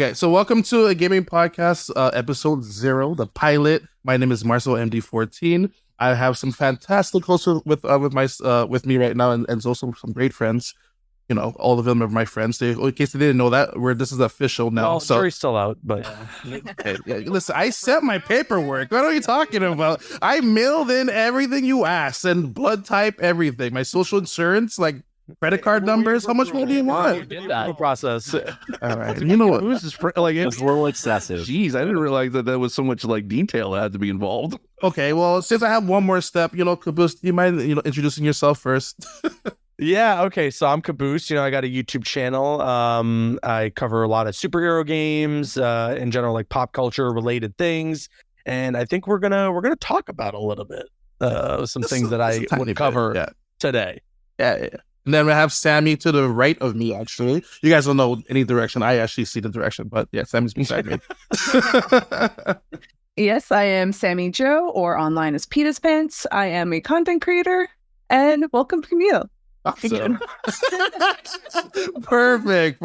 Okay, so welcome to a gaming podcast, episode 0, the pilot. My name is Marcel MD14. I have some fantastic hosts with me right now, and also some great friends. You know, all of them are my friends. In case they didn't know that, this is official now. Well, jury's still out, but listen, I sent my paperwork. What are you talking about? I mailed in everything you asked and blood type, everything. My social insurance, like credit card numbers. How much more do you want? that process. All right, you know what? Who's this? Like, It's a little excessive. Jeez, I didn't realize that there was so much like detail that had to be involved. Okay, well, since I have one more step, Caboose, do you mind, introducing yourself first? Yeah, okay. So I'm Caboose. I got a YouTube channel. I cover a lot of superhero games, in general, like pop culture related things. And I think we're gonna talk about a little bit some things that I would cover today. Yeah. And then we have Sammy to the right of me, actually. You guys don't know any direction. I actually see the direction, but yeah, Sammy's beside me. Yes, I am Sammy Joe, or online as Peter's Pants. I am a content creator, and welcome, Camille. Awesome. Perfect.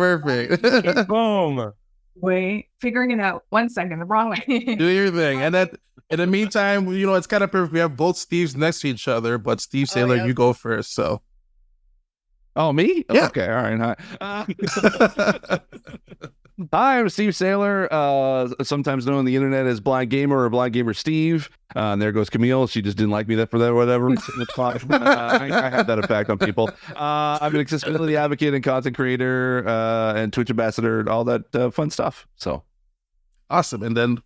Boom. Wait, figuring it out. 1 second, the wrong way. Do your thing. And then in the meantime, it's kind of perfect. We have both Steves next to each other, but Steve Saylor, you go first, so. Oh, me? Yeah. Okay, all right. Hi. Hi, I'm Steve Saylor, sometimes known on the internet as Blind Gamer or Blind Gamer Steve. And there goes Camille. She just didn't like me for that or whatever. It's fine. I have that effect on people. I'm an accessibility advocate and content creator and Twitch ambassador, all that fun stuff. So awesome. And then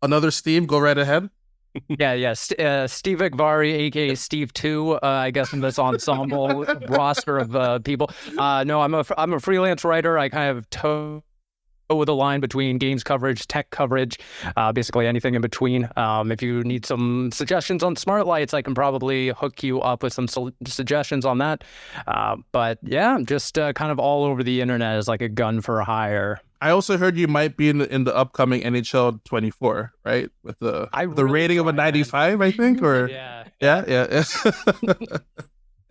another Steve, go right ahead. Yeah. Steve Igvari, aka Steve 2. I guess in this ensemble roster of people. No, I'm a freelance writer. I kind of toe the line between games coverage, tech coverage, basically anything in between. If you need some suggestions on smart lights, I can probably hook you up with some suggestions on that. But yeah, I'm just kind of all over the internet as like a gun for hire. I also heard you might be in the upcoming NHL 24, right? With the rating of a 95, I think, or yeah.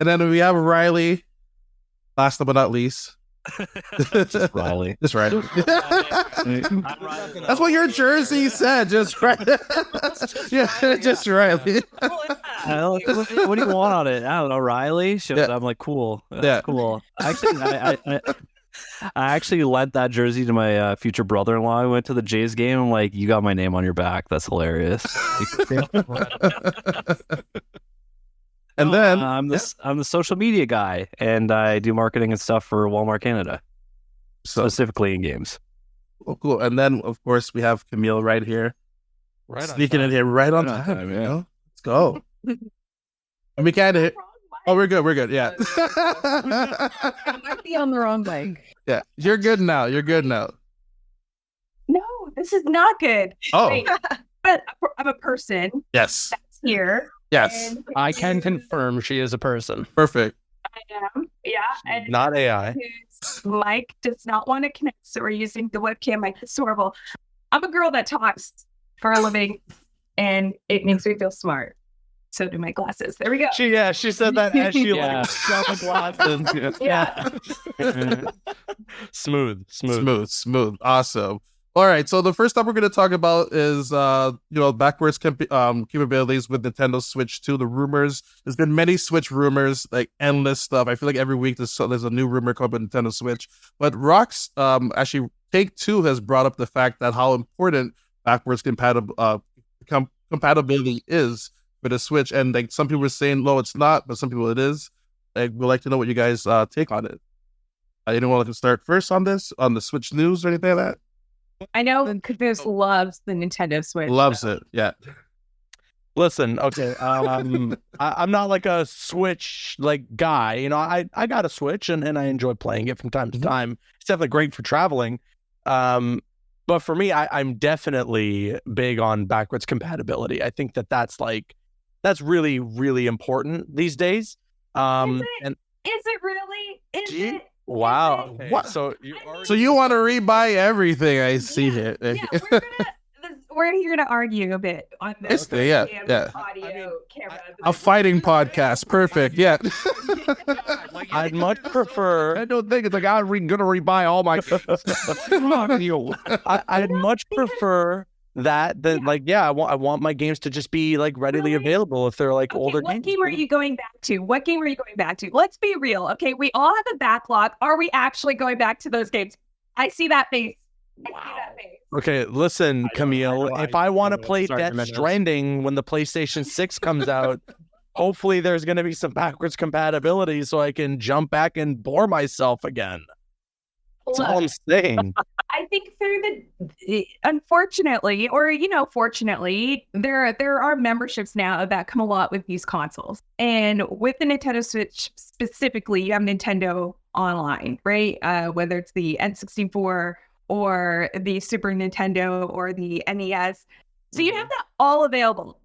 And then we have Riley, last but not least. Just Riley. Just Riley. That's what your jersey said. Just Riley. Yeah, just Riley. What do you want on it? I don't know. Riley shows up. I'm like, cool. That's cool. Actually, I actually lent that jersey to my future brother-in-law. I went to the Jays game. I'm like, you got my name on your back. That's hilarious. And then I'm the social media guy, and I do marketing and stuff for Walmart Canada, specifically in games. Oh, cool. And then, of course, we have Camille right here, sneaking in here right on time. Let's go. And we kind of. Oh, we're good. Yeah. I might be on the wrong mic. Yeah, you're good now. No, this is not good. Oh. Wait, but I'm a person. Yes. That's here. Yes. I can confirm she is a person. Perfect. I am. Yeah. And not AI. Whose mic does not want to connect, so we're using the webcam mic. It's horrible. I'm a girl that talks for a living, and it makes me feel smart. So do my glasses. There we go. She said that as she got the glasses. Yeah. Smooth. Awesome. All right. So the first stuff we're going to talk about is, backwards capabilities with Nintendo Switch 2. The rumors. There's been many Switch rumors, like endless stuff. I feel like every week there's a new rumor coming with Nintendo Switch. But actually, Take-Two has brought up the fact that how important backwards compatibility is for the Switch, and like some people are saying, no, it's not, but some people it is. Like, we'd like to know what you guys take on it. Anyone want to start first on this, on the Switch news or anything like that? I know Caboose loves the Nintendo Switch. Loves it, yeah. Listen, okay, I'm not like a Switch like guy. I got a Switch and I enjoy playing it from time to time. It's definitely great for traveling. But for me, I'm definitely big on backwards compatibility. I think that's really, really important these days. Is it really? Is it? Wow. Is it? What? So you want to rebuy everything? I see here. Yeah, we're here to argue a bit on this. Yeah. Audio, camera. A fighting podcast. Perfect. Yeah. Like I'd much prefer. I don't think it's like I'm going to rebuy all my I'd much prefer that than I want my games to just be like readily available if they're like older what games. game are you going back to? What game are you going back to? Let's be real. Okay, we all have a backlog. Are we actually going back to those games? I see that face. I see that face. Okay, listen, Camille. If I want to play Death Stranding when the PlayStation 6 comes out, hopefully there's going to be some backwards compatibility so I can jump back and bore myself again. That's all I'm saying. I think through unfortunately, or fortunately, there are memberships now that come a lot with these consoles. And with the Nintendo Switch specifically, you have Nintendo Online, right? Whether it's the N64 or the Super Nintendo or the NES. So you have that all available.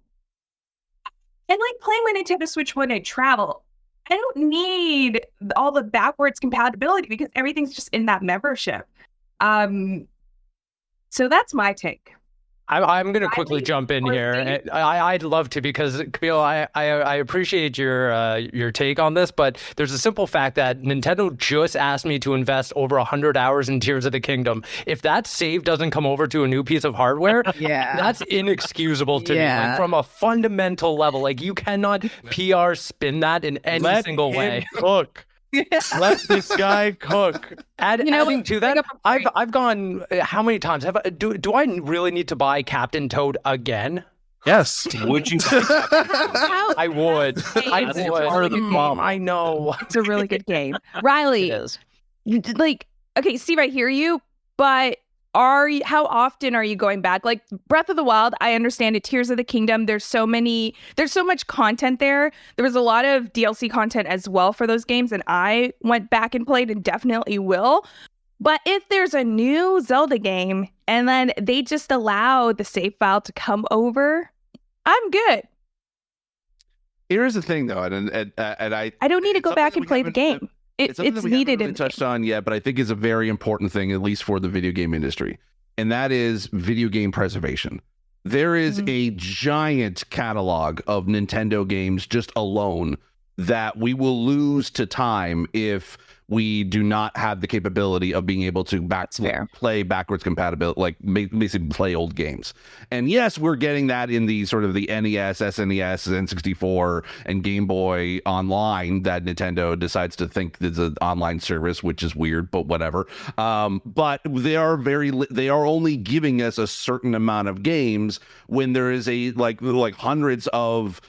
And like playing my Nintendo Switch when I travel, I don't need all the backwards compatibility because everything's just in that membership. So that's my take. I'm going to quickly jump in here. I'd love to because, Camille, I appreciate your take on this, but there's a simple fact that Nintendo just asked me to invest over 100 hours in Tears of the Kingdom. If that save doesn't come over to a new piece of hardware, that's inexcusable to me. Like, from a fundamental level. Like, you cannot PR spin that in any single way. Cook. Let this guy cook. Adding to that, I've gone how many times do I really need to buy Captain Toad again? Yes. Would you? I would. I would. Part of the problem. I know. It's a really good game. Riley, okay, Steve, I hear you, but how often are you going back? Like Breath of the Wild, I understand it. Tears of the Kingdom, there's so much content there. There was a lot of DLC content as well for those games, and I went back and played and definitely will. But if there's a new Zelda game and then they just allow the save file to come over, I'm good. Here's the thing, though, and I don't need to go back and play the game. It's needed really touched on yet, but I think is a very important thing, at least for the video game industry, and that is video game preservation. There is a giant catalog of Nintendo games just alone that we will lose to time if we do not have the capability of being able to play backwards compatibility, like basically play old games. And yes, we're getting that in the sort of the NES, SNES, N64, and Game Boy Online that Nintendo decides to think is an online service, which is weird, but whatever. But they are only giving us a certain amount of games when there is like hundreds of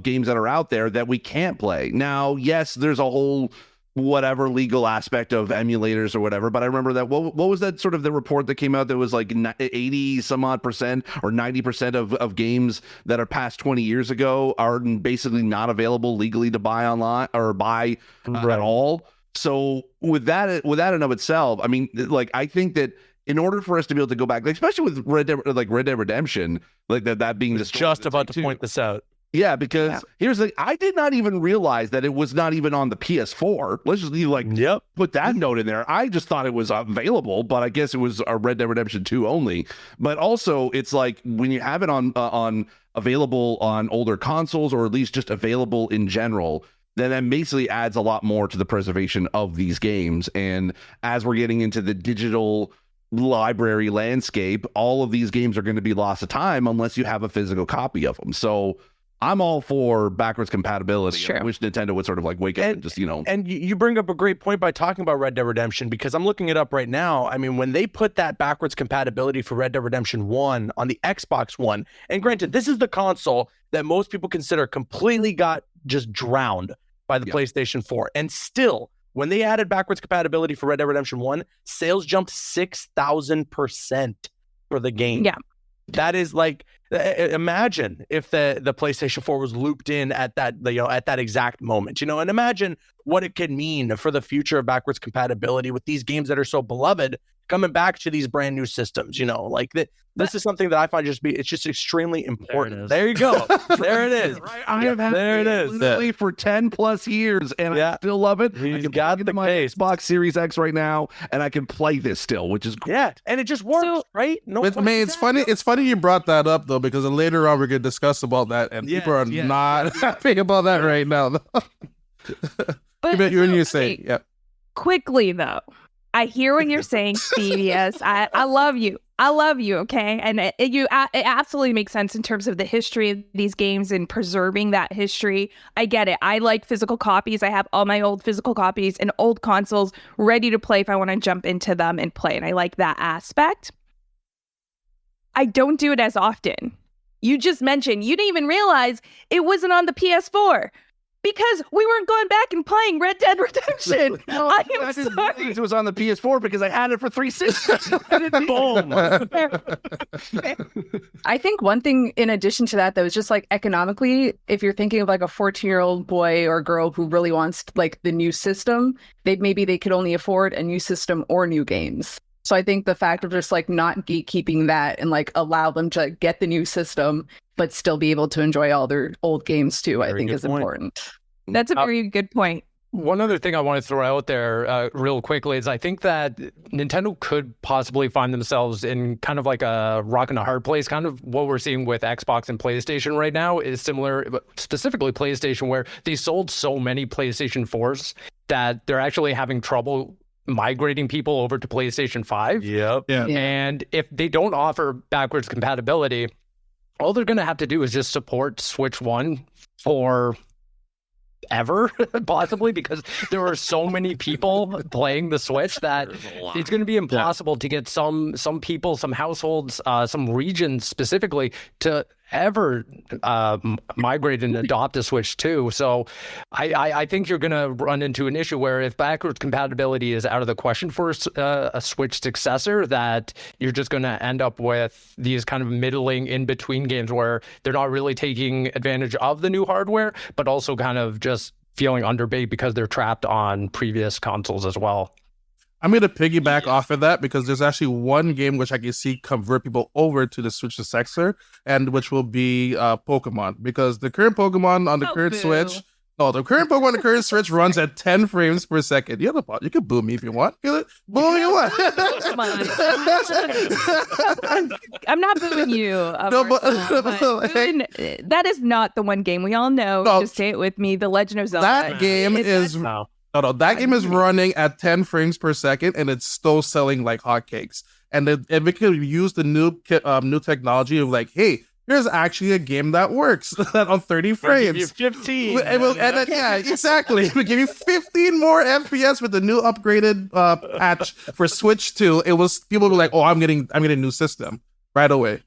games that are out there that we can't play. Now, yes, there's a whole whatever legal aspect of emulators or whatever, but I remember that what was that sort of the report that came out that was like 80 some odd percent or 90% of games that are past 20 years ago are basically not available legally to buy online or buy at all. So with that in of itself, I mean, like, I think that in order for us to be able to go back, like, especially with Red Dead Redemption, like that being just about to point this out. Yeah, because here's the thing, I did not even realize that it was not even on the PS4. Let's just put that note in there. I just thought it was available, but I guess it was a Red Dead Redemption 2 only. But also, it's like when you have it on available on older consoles, or at least just available in general, then that basically adds a lot more to the preservation of these games. And as we're getting into the digital library landscape, all of these games are going to be lost to time unless you have a physical copy of them. So I'm all for backwards compatibility. Sure. I wish Nintendo would sort of like wake up and just, And you bring up a great point by talking about Red Dead Redemption, because I'm looking it up right now. I mean, when they put that backwards compatibility for Red Dead Redemption 1 on the Xbox One, and granted, this is the console that most people consider completely got just drowned by the PlayStation 4. And still, when they added backwards compatibility for Red Dead Redemption 1, sales jumped 6,000% for the game. Yeah. That is like, imagine if the PlayStation 4 was looped in at that, at that exact moment, and imagine what it could mean for the future of backwards compatibility with these games that are so beloved coming back to these brand new systems, like that. This is something that I find it's just extremely important. There you go. There it is. I have had it literally for 10 plus years, and I still love it. He's I can got plug the into my case. Xbox Series X right now, and I can play this still, which is great. Yeah, and it just works, right? No, I mean, it's funny. It's funny you brought that up though, because later on we're gonna discuss about that, and people are not happy about that right now. But you're saying, yeah. Quickly though, I hear what you're saying, Steve. Yes, I love you. I love you. Okay, and it absolutely makes sense in terms of the history of these games and preserving that history. I get it. I like physical copies. I have all my old physical copies and old consoles ready to play if I want to jump into them and play. And I like that aspect. I don't do it as often. You just mentioned you didn't even realize it wasn't on the PS4. Because we weren't going back and playing Red Dead Redemption. I am sorry. It was on the PS4 because I had it for 360. Boom. I think one thing in addition to that, though, is just like economically, if you're thinking of like a 14-year-old boy or girl who really wants like the new system, maybe they could only afford a new system or new games. So I think the fact of just like not gatekeeping that and like allow them to get the new system, but still be able to enjoy all their old games too, I think is important. That's a very good point. One other thing I want to throw out there real quickly is I think that Nintendo could possibly find themselves in kind of like a rock and a hard place. Kind of what we're seeing with Xbox and PlayStation right now is similar, specifically PlayStation, where they sold so many PlayStation 4s that they're actually having trouble migrating people over to PlayStation 5. Yep. Yeah. And if they don't offer backwards compatibility, all they're going to have to do is just support Switch 1 for ever, possibly, because there are so many people playing the Switch that it's going to be impossible to get some people, some households, some regions specifically to ever migrate and adopt a Switch 2. So I think you're going to run into an issue where if backwards compatibility is out of the question for a Switch successor, that you're just going to end up with these kind of middling in-between games where they're not really taking advantage of the new hardware, but also kind of just feeling underbaked because they're trapped on previous consoles as well. I'm going to piggyback off of that because there's actually one game which I can see convert people over to the Switch successor, and which will be Pokemon. Because the current Pokemon on the current Switch, the current Pokemon on the current Switch runs at 10 frames per second. You can boo me if you want. Boom you want. I'm not booing you. That is not the one game we all know. No, just say it with me. The Legend of Zelda. That game is... that game is running at 10 frames per second, and it's still selling like hotcakes. And we could use the new technology of like, hey, here's actually a game that works on 30 frames. 15. Exactly. We give you 15 more FPS with the new upgraded patch for Switch 2. People were like, oh, I'm getting a new system right away.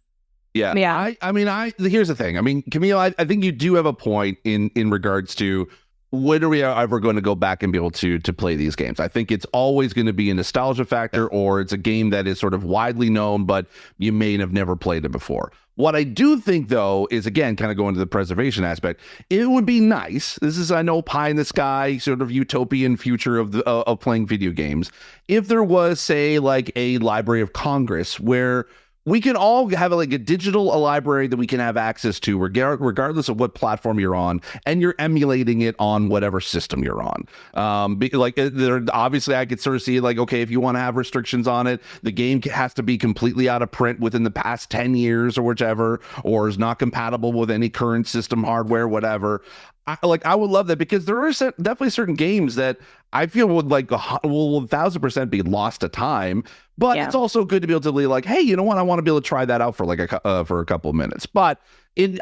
Yeah. Here's the thing. I mean, Camille, I think you do have a point in regards to when are we ever going to go back and be able to play these games? I think it's always going to be a nostalgia factor, or it's a game that is sort of widely known, but you may have never played it before. What I do think, though, is, again, kind of going to the preservation aspect, it would be nice. This is, I know, pie in the sky, sort of utopian future of playing video games. If there was, say, like a Library of Congress where we can all have like a digital library that we can have access to regardless of what platform you're on, and you're emulating it on whatever system you're on. Obviously I could sort of see like, okay, if you want to have restrictions on it, the game has to be completely out of print within the past 10 years or whichever, or is not compatible with any current system hardware, whatever. I would love that, because there are definitely certain games that I feel would will 1,000% be lost to time, but it's also good to be able to be like, hey, you know what? I want to be able to try that out for like for a couple of minutes. But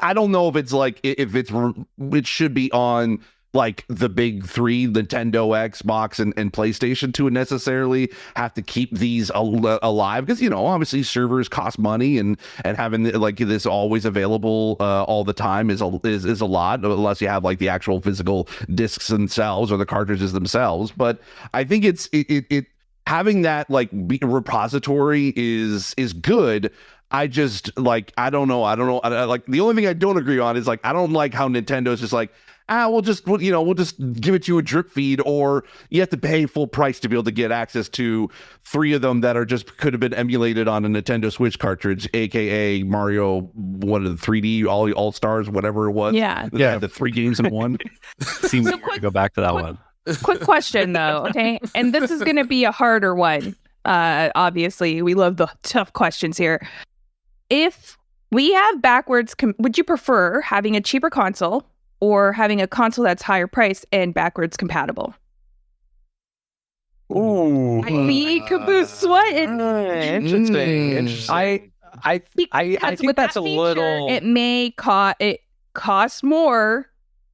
I don't know if it's like it should be on like the big three, Nintendo, Xbox, and PlayStation, to necessarily have to keep these alive, because obviously servers cost money, and having like this always available all the time is a lot, unless you have like the actual physical discs themselves or the cartridges themselves. But I think it having that like repository is good. I just I don't know. Like the only thing I don't agree on is like, I don't like how Nintendo's just like, we'll just give it to you a drip feed, or you have to pay full price to be able to get access to 3 of them that could have been emulated on a Nintendo Switch cartridge, aka Mario, one of the 3D All Stars, whatever it was. Yeah. The 3 games in one. Seems weird to go back to that one. Quick question though, okay? And this is going to be a harder one. Obviously, we love the tough questions here. If we have backwards, would you prefer having a cheaper console or having a console that's higher priced and backwards compatible? Ooh. I see Caboose sweating. Interesting. I Because think with that's that a feature, little. it costs more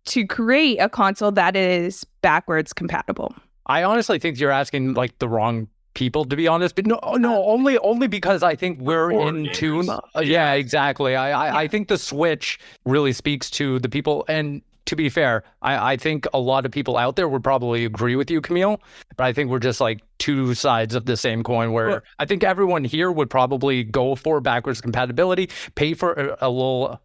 to create a console that is backwards compatible. I honestly think you're asking like the wrong people, to be honest. But no, only because I think we're in tune. Yeah, exactly. I think the Switch really speaks to the people. And to be fair, I think a lot of people out there would probably agree with you, Camille. But I think we're just like two sides of the same coin. Where I think everyone here would probably go for backwards compatibility, pay for a little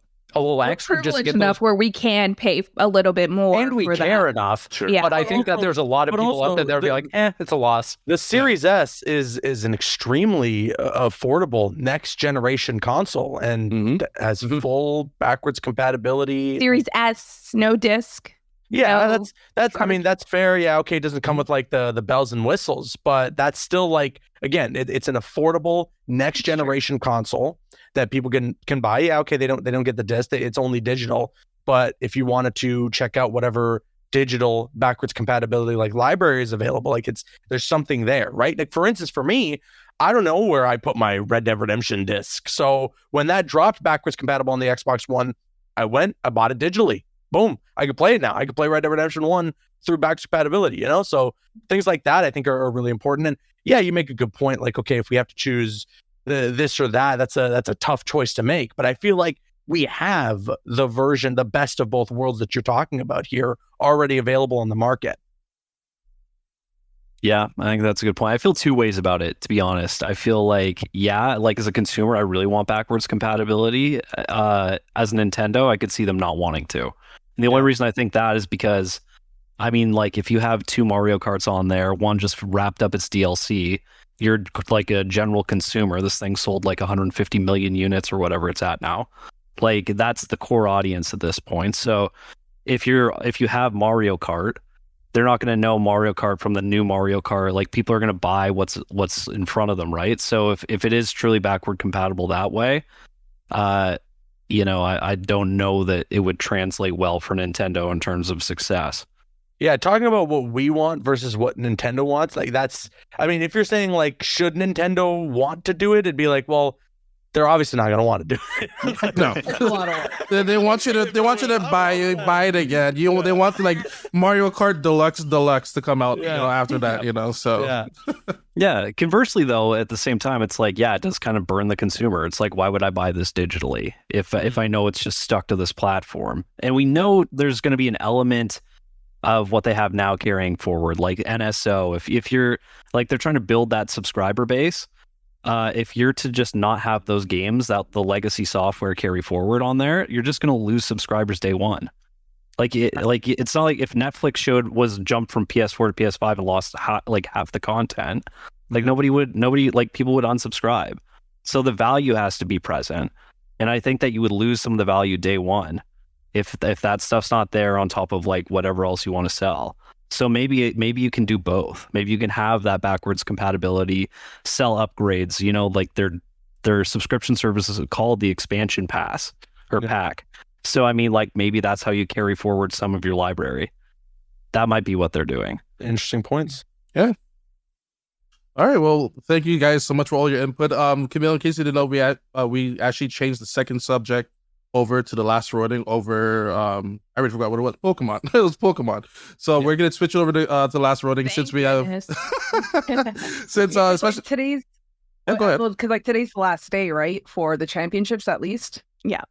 extra, just to Privileged get enough where we can pay a little bit more, and we for care that. enough. Sure. Yeah. But I think that there's a lot of but people out also there that would be like, it's a loss. The Series S is an extremely affordable next generation console and has full backwards compatibility. Series S, no disc. Yeah, No that's I card. mean that's fair. Yeah, okay, it doesn't come with like the bells and whistles, but that's still like, again, it's an affordable next generation console that people can buy. Yeah, okay, they don't get the disc. It's only digital. But if you wanted to check out whatever digital backwards compatibility like library is available, like there's something there, right? Like for instance, for me, I don't know where I put my Red Dead Redemption disc. So when that dropped backwards compatible on the Xbox One, I bought it digitally. Boom, I could play it now. I could play Red Dead Redemption 1 through backwards compatibility, you know? So things like that I think are really important. And yeah, you make a good point. Like, okay, if we have to choose this or that, that's a tough choice to make. But I feel like we have the best of both worlds that you're talking about here already available on the market. Yeah, I think that's a good point. I feel two ways about it, to be honest. I feel like, yeah, like as a consumer, I really want backwards compatibility. As a Nintendo, I could see them not wanting to. And the only reason I think that is because, I mean, like if you have two Mario Karts on there, one just wrapped up its DLC, you're like a general consumer. This thing sold like 150 million units or whatever it's at now. Like that's the core audience at this point. So if you have Mario Kart, they're not going to know Mario Kart from the new Mario Kart. Like people are going to buy what's in front of them, right? So if it is truly backward compatible that way, you know, I don't know that it would translate well for Nintendo in terms of success. Yeah, talking about what we want versus what Nintendo wants, like that's, I mean, if you're saying like, should Nintendo want to do it, it'd be like, well, they're obviously not going to want to do it. No, they want you to buy it again. They want like Mario Kart Deluxe to come out, you know, after that, you know. So yeah. Conversely, though, at the same time, it's like, yeah, it does kind of burn the consumer. It's like, why would I buy this digitally if I know it's just stuck to this platform? And we know there's going to be an element of what they have now carrying forward, like NSO. If you're like, they're trying to build that subscriber base. If you're to just not have those games, that the legacy software carry forward on there, you're just going to lose subscribers day one. It's not like if Netflix was jumped from PS4 to PS5 and lost half the content, like people would unsubscribe. So the value has to be present, and I think that you would lose some of the value day one if that stuff's not there on top of like whatever else you want to sell. So maybe you can do both. Maybe you can have that backwards compatibility, sell upgrades, you know, like their subscription services are called the expansion pass or pack. So I mean, like maybe that's how you carry forward some of your library. That might be what they're doing. Interesting points. Yeah. All right. Well, thank you guys so much for all your input. Camille, in case you didn't know, we actually changed the second subject over to the last Ronin over I already forgot what it was. Pokemon. It was Pokemon. So we're gonna switch over to the last Ronin since we have especially today's go ahead. Well, because like today's the last day, right? For the championships at least. Yeah.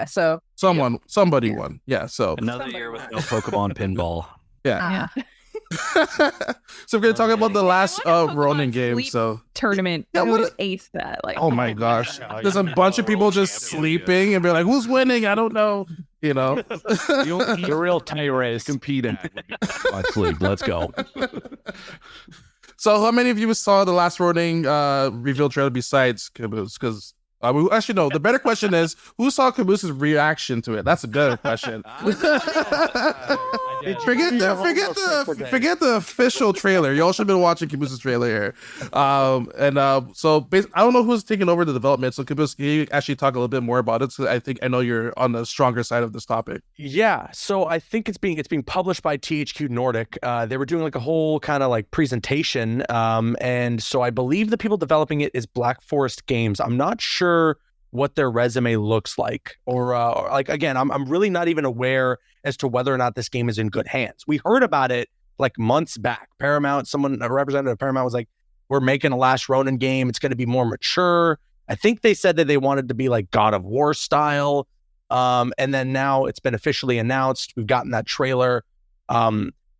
So somebody won. Yeah. So another year with no Pokemon pinball. Yeah. So we're gonna talk about the last Ronin game. So tournament. Yeah, Would ace that. Like, oh my gosh, there's a bunch of people just sleeping and be like, "Who's winning? I don't know." You know, the real tie race. Compete at. Let's go. So, how many of you saw the last Ronin reveal trailer besides Caboose? Because Actually, no. The better question is, who saw Cabooses' reaction to it? That's a better question. Forget the official trailer. Y'all should have been watching Cabooses' trailer here. So I don't know who's taking over the development. So Caboose, can you actually talk a little bit more about it? So I know you're on the stronger side of this topic. Yeah, so I think it's being published by THQ Nordic. They were doing like a whole kind of like presentation, and so I believe the people developing it is Black Forest Games. I'm not sure what their resume looks like, or like, again, I'm really not even aware as to whether or not this game is in good hands. We heard about it like months back. Paramount, a representative of Paramount was like, we're making a Last Ronin game. It's going to be more mature. I think they said that they wanted to be like God of War style. And then now it's been officially announced. We've gotten that trailer.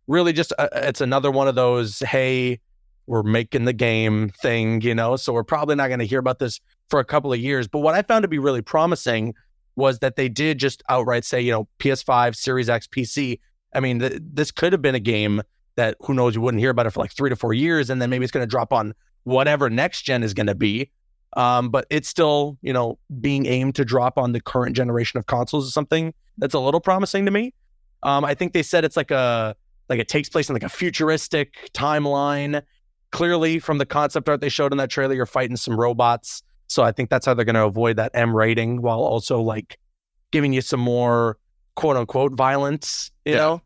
Really just, it's another one of those, hey, we're making the game thing, so we're probably not going to hear about this for a couple of years. But what I found to be really promising was that they did just outright say, PS5, Series X, PC. I mean, this could have been a game that, who knows, you wouldn't hear about it for like 3 to 4 years, and then maybe it's going to drop on whatever next gen is going to be. But it's still, being aimed to drop on the current generation of consoles is something that's a little promising to me. I think they said it's like it takes place in like a futuristic timeline. Clearly, from the concept art they showed in that trailer, you're fighting some robots. So I think that's how they're going to avoid that M rating, while also like giving you some more quote unquote violence, you know?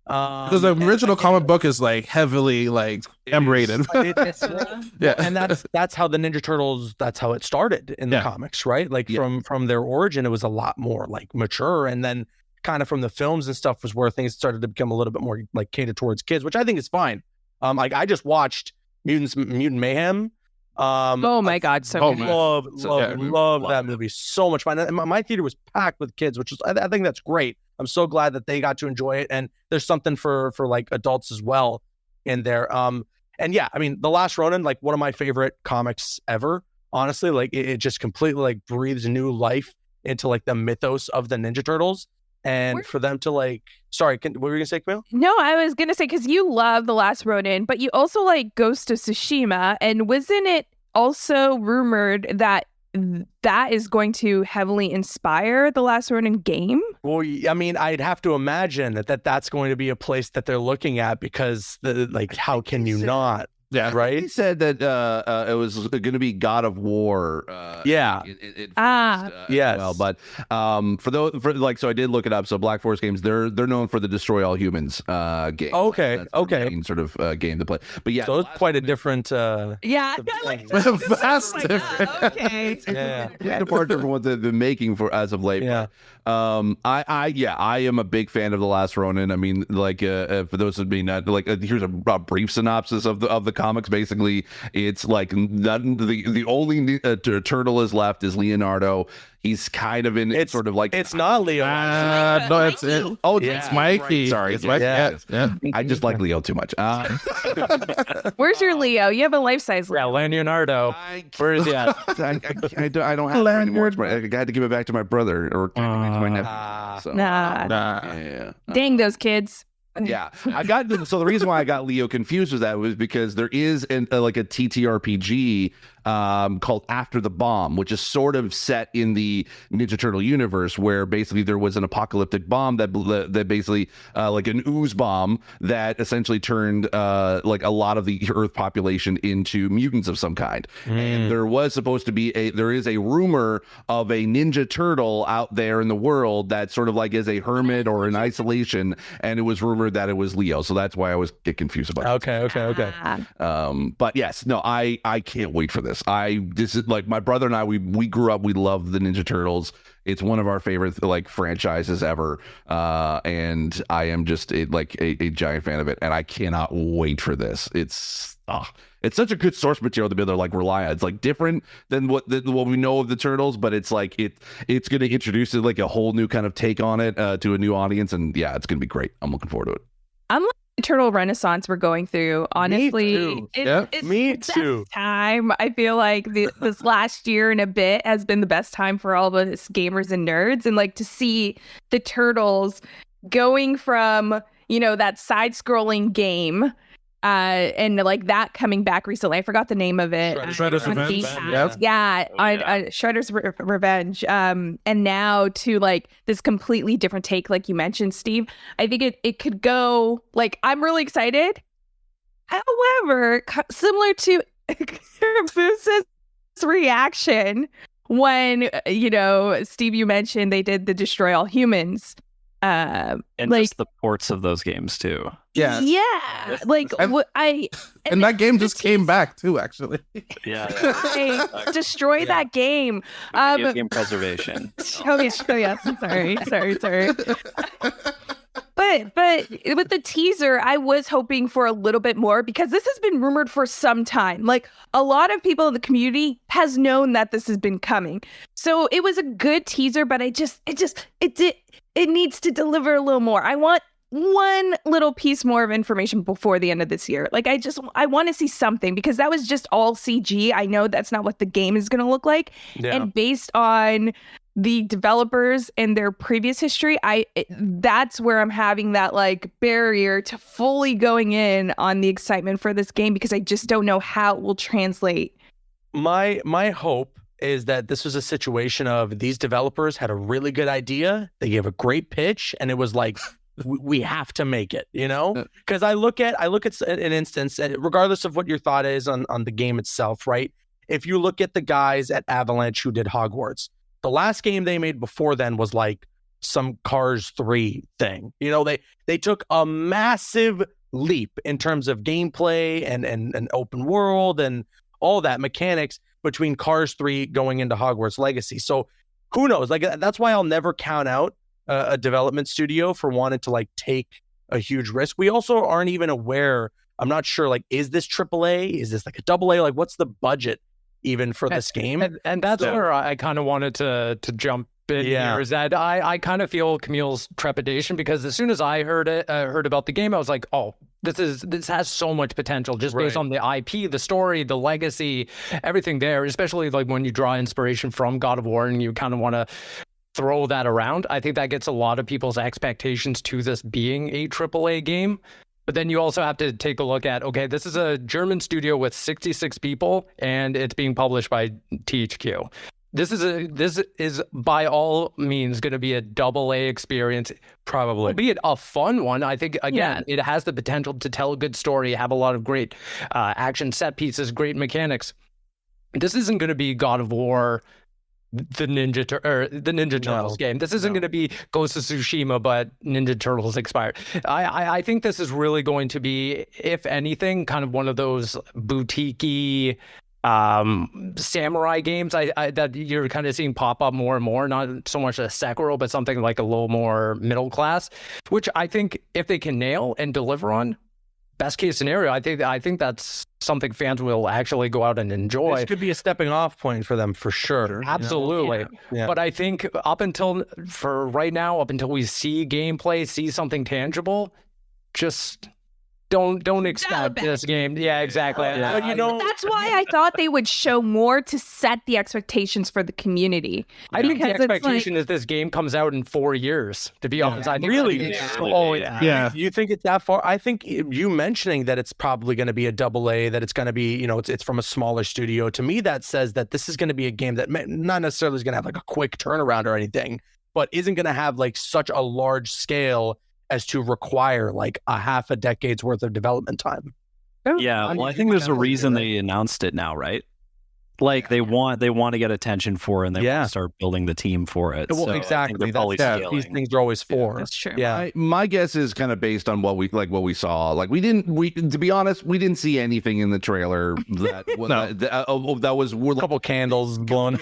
Because the original comic book is like heavily like M rated. Yeah, and that's how the Ninja Turtles, that's how it started in the comics, right? Like from their origin, it was a lot more like mature, and then kind of from the films and stuff was where things started to become a little bit more like catered towards kids, which I think is fine. Like I just watched Mutant Mayhem. Oh my God, so good. Love that movie, so much fun. And my theater was packed with kids, which was, I think that's great. I'm so glad that they got to enjoy it, and there's something for like adults as well in there. And yeah, I mean, The Last Ronin, like one of my favorite comics ever. Honestly, like it just completely like breathes new life into like the mythos of the Ninja Turtles. And for them to like, sorry, what were you gonna say, Camille? No, I was gonna say, because you love The Last Ronin, but you also like Ghost of Tsushima, and wasn't it also rumored that that is going to heavily inspire the Last Ronin game? Well, I mean, I'd have to imagine that's going to be a place that they're looking at, because how can you not? Yeah, right. He said that it was going to be God of War. Yes. Well, but so I did look it up. So Black Forest Games, they're known for the Destroy All Humans game. Okay, that's the main sort of game to play. But yeah, so it's quite a different. Vast different. Okay. Departure from what they've been making for as of late. Yeah. But, I am a big fan of The Last Ronin. I mean, like for those of me not like, here's a brief synopsis of the comics. Basically, it's like the only turtle is left is Leonardo. He's kind of in sort of like, it's not Leo. No, it's it. Oh, it's Mikey. Right. Sorry, it's Mikey. Yeah. I just like Leo too much. Where's your Leo? You have a life-size Leo. Yeah, Leonardo. Where is he at? I don't have it anymore. I had to give it back to my brother or to my nephew. So, Nah. Yeah. Dang those kids. Yeah, so the reason why I got Leo confused with that was because there is like a TTRPG called After the Bomb, which is sort of set in the Ninja Turtle universe, where basically there was an apocalyptic bomb that basically like an ooze bomb that essentially turned like a lot of the Earth population into mutants of some kind. And there was supposed to be there is a rumor of a Ninja Turtle out there in the world that sort of like is a hermit or in isolation, and it was rumored that it was Leo, so that's why I always get confused about it. Okay. But yes, no, I can't wait for this. This is like my brother and I, we grew up, we love the Ninja Turtles. It's one of our favorite like franchises ever, and I am just a giant fan of it, and I cannot wait for this. It's such a good source material to be able to like rely on. It's like different than what we know of the Turtles, but it's like it's going to introduce like a whole new kind of take on it to a new audience, and yeah, it's going to be great. I'm looking forward to it. I'm like the turtle renaissance we're going through. Honestly, it's me the too. best time. I feel like this last year and a bit has been the best time for all of us gamers and nerds, and like to see the Turtles going from that side-scrolling game and like that coming back recently. I forgot the name of it. Shredder's on Revenge. Game Pass. Yeah, on Shredder's Revenge. And now to like this completely different take, like you mentioned, Steve. I think it could go like I'm really excited. However, similar to Boos's reaction when Steve, you mentioned they did the Destroy All Humans. And like, just the ports of those games too. Yeah. Like and that game just came back too, actually. Yeah. Destroy that game. Video game preservation. Oh yeah. Sorry. But with the teaser, I was hoping for a little bit more because this has been rumored for some time. Like a lot of people in the community has known that this has been coming. So it was a good teaser, but it needs to deliver a little more. I want one little piece more of information before the end of this year. Like I want to see something because that was just all CG. I know that's not what the game is going to look like. Yeah. And based on the developers and their previous history, that's where I'm having that like barrier to fully going in on the excitement for this game because I just don't know how it will translate. My hope is that this was a situation of these developers had a really good idea, they gave a great pitch, and it was like we have to make it, because I look at an instance, regardless of what your thought is on the game itself, right? If you look at the guys at Avalanche who did Hogwarts, the last game they made before then was like some Cars 3 thing. They took a massive leap in terms of gameplay and open world and all that mechanics between Cars 3 going into Hogwarts Legacy. So who knows? Like that's why I'll never count out a development studio for wanting to like take a huge risk. We also aren't even aware. I'm not sure. Like, is this AAA? Is this like a AA? Like, what's the budget even for this game? And that's where I kind of wanted to jump in here. Is that I kind of feel Camille's trepidation because as soon as I heard about the game, I was like, oh, this has so much potential just based on the IP, the story, the legacy, everything there. Especially like when you draw inspiration from God of War and you kind of want to throw that around. I think that gets a lot of people's expectations to this being a AAA game. But then you also have to take a look at, okay, this is a German studio with 66 people, and it's being published by THQ. This is by all means going to be a AA experience, probably. Albeit a fun one. I think, again, it has the potential to tell a good story, have a lot of great action set pieces, great mechanics. This isn't going to be God of War, the Ninja Turtles game. This isn't going to be Ghost of Tsushima, but Ninja Turtles expired. I think this is really going to be, if anything, kind of one of those boutique-y samurai games that you're kind of seeing pop up more and more. Not so much a Sekiro, but something like a little more middle class, which I think if they can nail and deliver on, best case scenario, I think that's something fans will actually go out and enjoy. This could be a stepping off point for them for sure. Absolutely. Yeah. But I think up until we see gameplay, see something tangible, just don't expect this game. Yeah, exactly. Yeah. That's why I thought they would show more to set the expectations for the community. I think the expectation is this game comes out in 4 years, to be honest. I think really? You think it's that far? I think you mentioning that it's probably going to be a AA, that it's going to be, it's from a smaller studio. To me, that says that this is going to be a game that not necessarily is going to have like a quick turnaround or anything, but isn't going to have like such a large scale as to require like a half a decade's worth of development time. Yeah, well, I think there's a reason they announced it now, right? Like they want to get attention for it, and they want to start building the team for it. Well, so exactly. These things are always for. That's true. Yeah. My guess is kind of based on what we saw. Like to be honest, we didn't see anything in the trailer that was a couple candles blowing.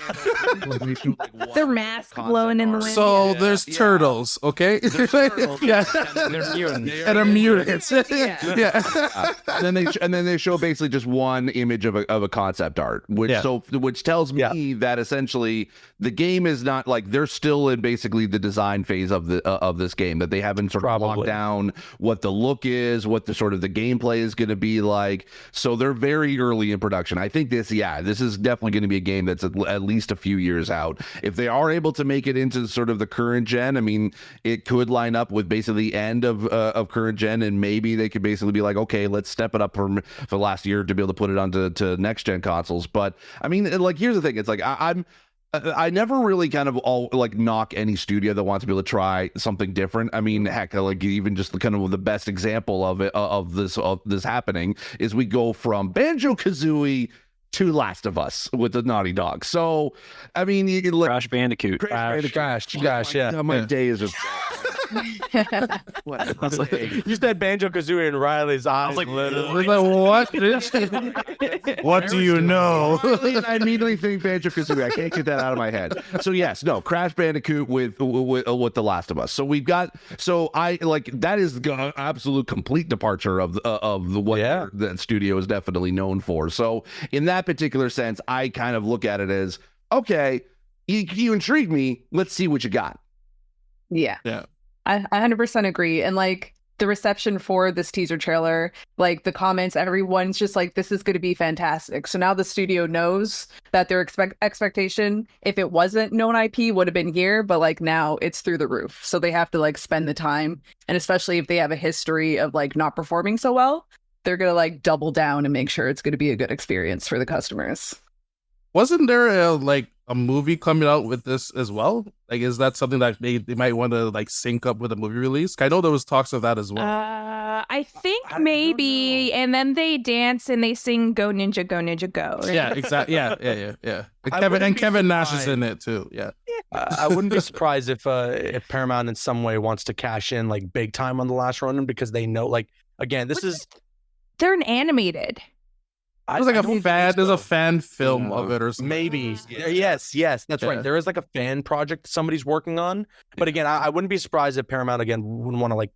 Their mask blowing in the wind. So there's turtles, okay? There's turtles. And they're mutants. And they're mutants. And then they show basically just one image of a concept art, which So which tells me that essentially the game is not like they're still in basically the design phase of the of this game, that they haven't sort of locked down what the look is, what the sort of the gameplay is going to be like. So they're very early in production. I think this is definitely going to be a game that's at least a few years out. If they are able to make it into sort of the current gen, I mean, it could line up with basically the end of current gen, and maybe they could basically be like, okay, let's step it up for last year to be able to put it onto next gen consoles. But I mean, like, here's the thing: it's like I never really kind of knock any studio that wants to be able to try something different. I mean, heck, like even just kind of the best example of it of this happening is we go from Banjo-Kazooie to Last of Us with the Naughty Dog. So, I mean, you can Crash Bandicoot. Gosh, yeah. My day is just. What? You said Banjo-Kazooie in Riley's eyes. I was like, what? What do you know? I immediately think Banjo-Kazooie. I can't get that out of my head. So yes, no, Crash Bandicoot with The Last of Us. So we've got. So I like that is the absolute complete departure of what that studio is definitely known for. So in that particular sense, I kind of look at it as, okay, you intrigue me. Let's see what you got. Yeah. Yeah. I 100% agree. And like the reception for this teaser trailer, like the comments, everyone's just like, this is going to be fantastic. So now the studio knows that their expectation, if it wasn't known IP, would have been here, but like now it's through the roof. So they have to like spend the time. And especially if they have a history of like not performing so well, they're going to like double down and make sure it's going to be a good experience for the customers. Wasn't there a movie coming out with this as well? Like, is that something that they might want to like sync up with a movie release? I know there was talks of that as well. I think maybe, and then they dance and they sing "Go Ninja, Go Ninja, Go." Right? Yeah, exactly. Yeah. And Kevin Nash is in it too. Yeah. I wouldn't be surprised if Paramount in some way wants to cash in like big time on The Last Ronin, because they know, like, again, they're an animated. There's like there's a fan film of it or something. Maybe. Yes, that's right. There is like a fan project somebody's working on. But again, I wouldn't be surprised if Paramount again wouldn't want to like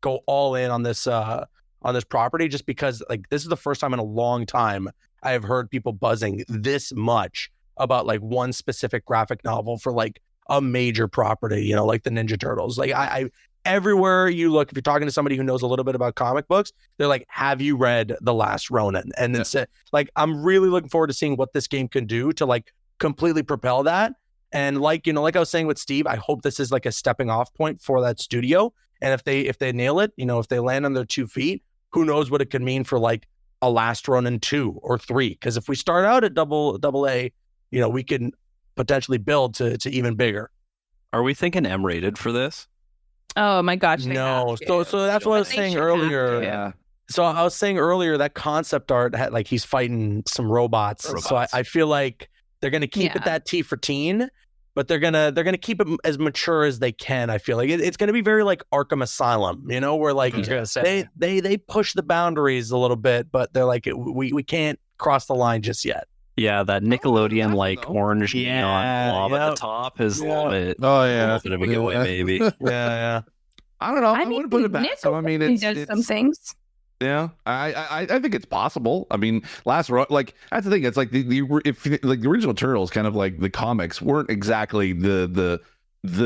go all in on this property, just because like this is the first time in a long time I have heard people buzzing this much about like one specific graphic novel for like a major property, you know, like the Ninja Turtles. Like I everywhere you look, if you're talking to somebody who knows a little bit about comic books, they're like, have you read The Last Ronin? And it's like, I'm really looking forward to seeing what this game can do to like completely propel that. And like, you know, like I was saying with Steve, I hope this is like a stepping off point for that studio. And if they nail it, you know, if they land on their 2 feet, who knows what it could mean for like a Last Ronin 2 or 3. Because if we start out at double A, you know, we can potentially build to even bigger. Are we thinking M-rated for this? Oh my gosh! No, so that's what I was saying earlier. Yeah. So I was saying earlier that concept art had like he's fighting some robots. So I feel like they're gonna keep it that T for teen, but they're gonna keep it as mature as they can. I feel like it's gonna be very like Arkham Asylum, you know, where like they push the boundaries a little bit, but they're like we can't cross the line just yet. Yeah, that Nickelodeon like orange neon blob at the top is a little bit. Oh yeah, a bit of a giveaway, maybe. yeah. I don't know. I wouldn't put it back. So I mean, it's some things. Yeah, I think it's possible. I mean, that's the thing. It's like the original Turtles, kind of like the comics, weren't exactly the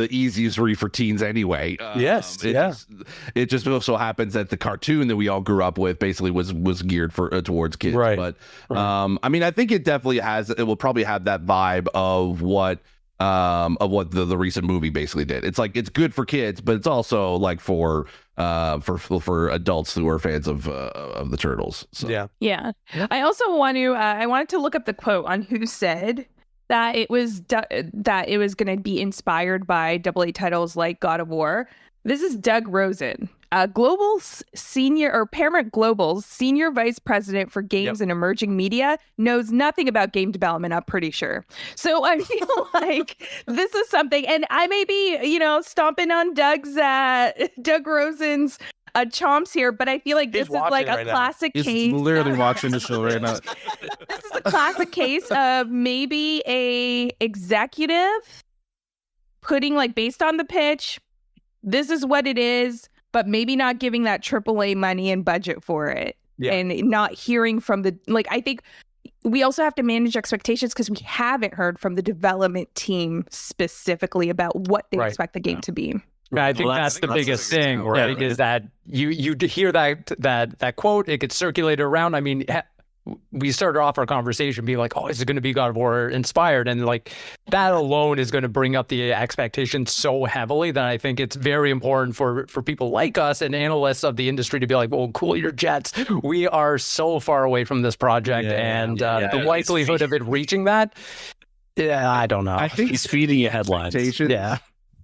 easiest read for teens anyway. It just so happens that the cartoon that we all grew up with basically was geared for towards kids. Right. But I mean, I think it definitely it will probably have that vibe of what the recent movie basically did. It's like it's good for kids, but it's also like for adults who are fans of the Turtles. So. Yeah. I also want to I wanted to look up the quote on who said that it was going to be inspired by AA titles like God of War. This is Doug Rosen, Paramount Global's senior vice president for games and emerging media, knows nothing about game development, I'm pretty sure. So I feel like this is something, and I may be, you know, stomping on Doug Rosen's chomps here, but I feel like this is like a classic case. He's literally watching the show right now. This is a classic case of maybe a executive putting, like, based on the pitch, this is what it is, but maybe not giving that AAA money and budget for it, and not hearing from the, like, I think we also have to manage expectations because we haven't heard from the development team specifically about what they expect the game to be. I think that's the biggest thing, right? Is that you hear that quote, it gets circulated around. I mean, we started off our conversation being like, oh, is it going to be God of War inspired? And like that alone is going to bring up the expectations so heavily that I think it's very important for people like us and analysts of the industry to be like, well, cool your jets. We are so far away from this project, and the likelihood of it reaching that, I don't know. I think he's feeding you headlines. Yeah.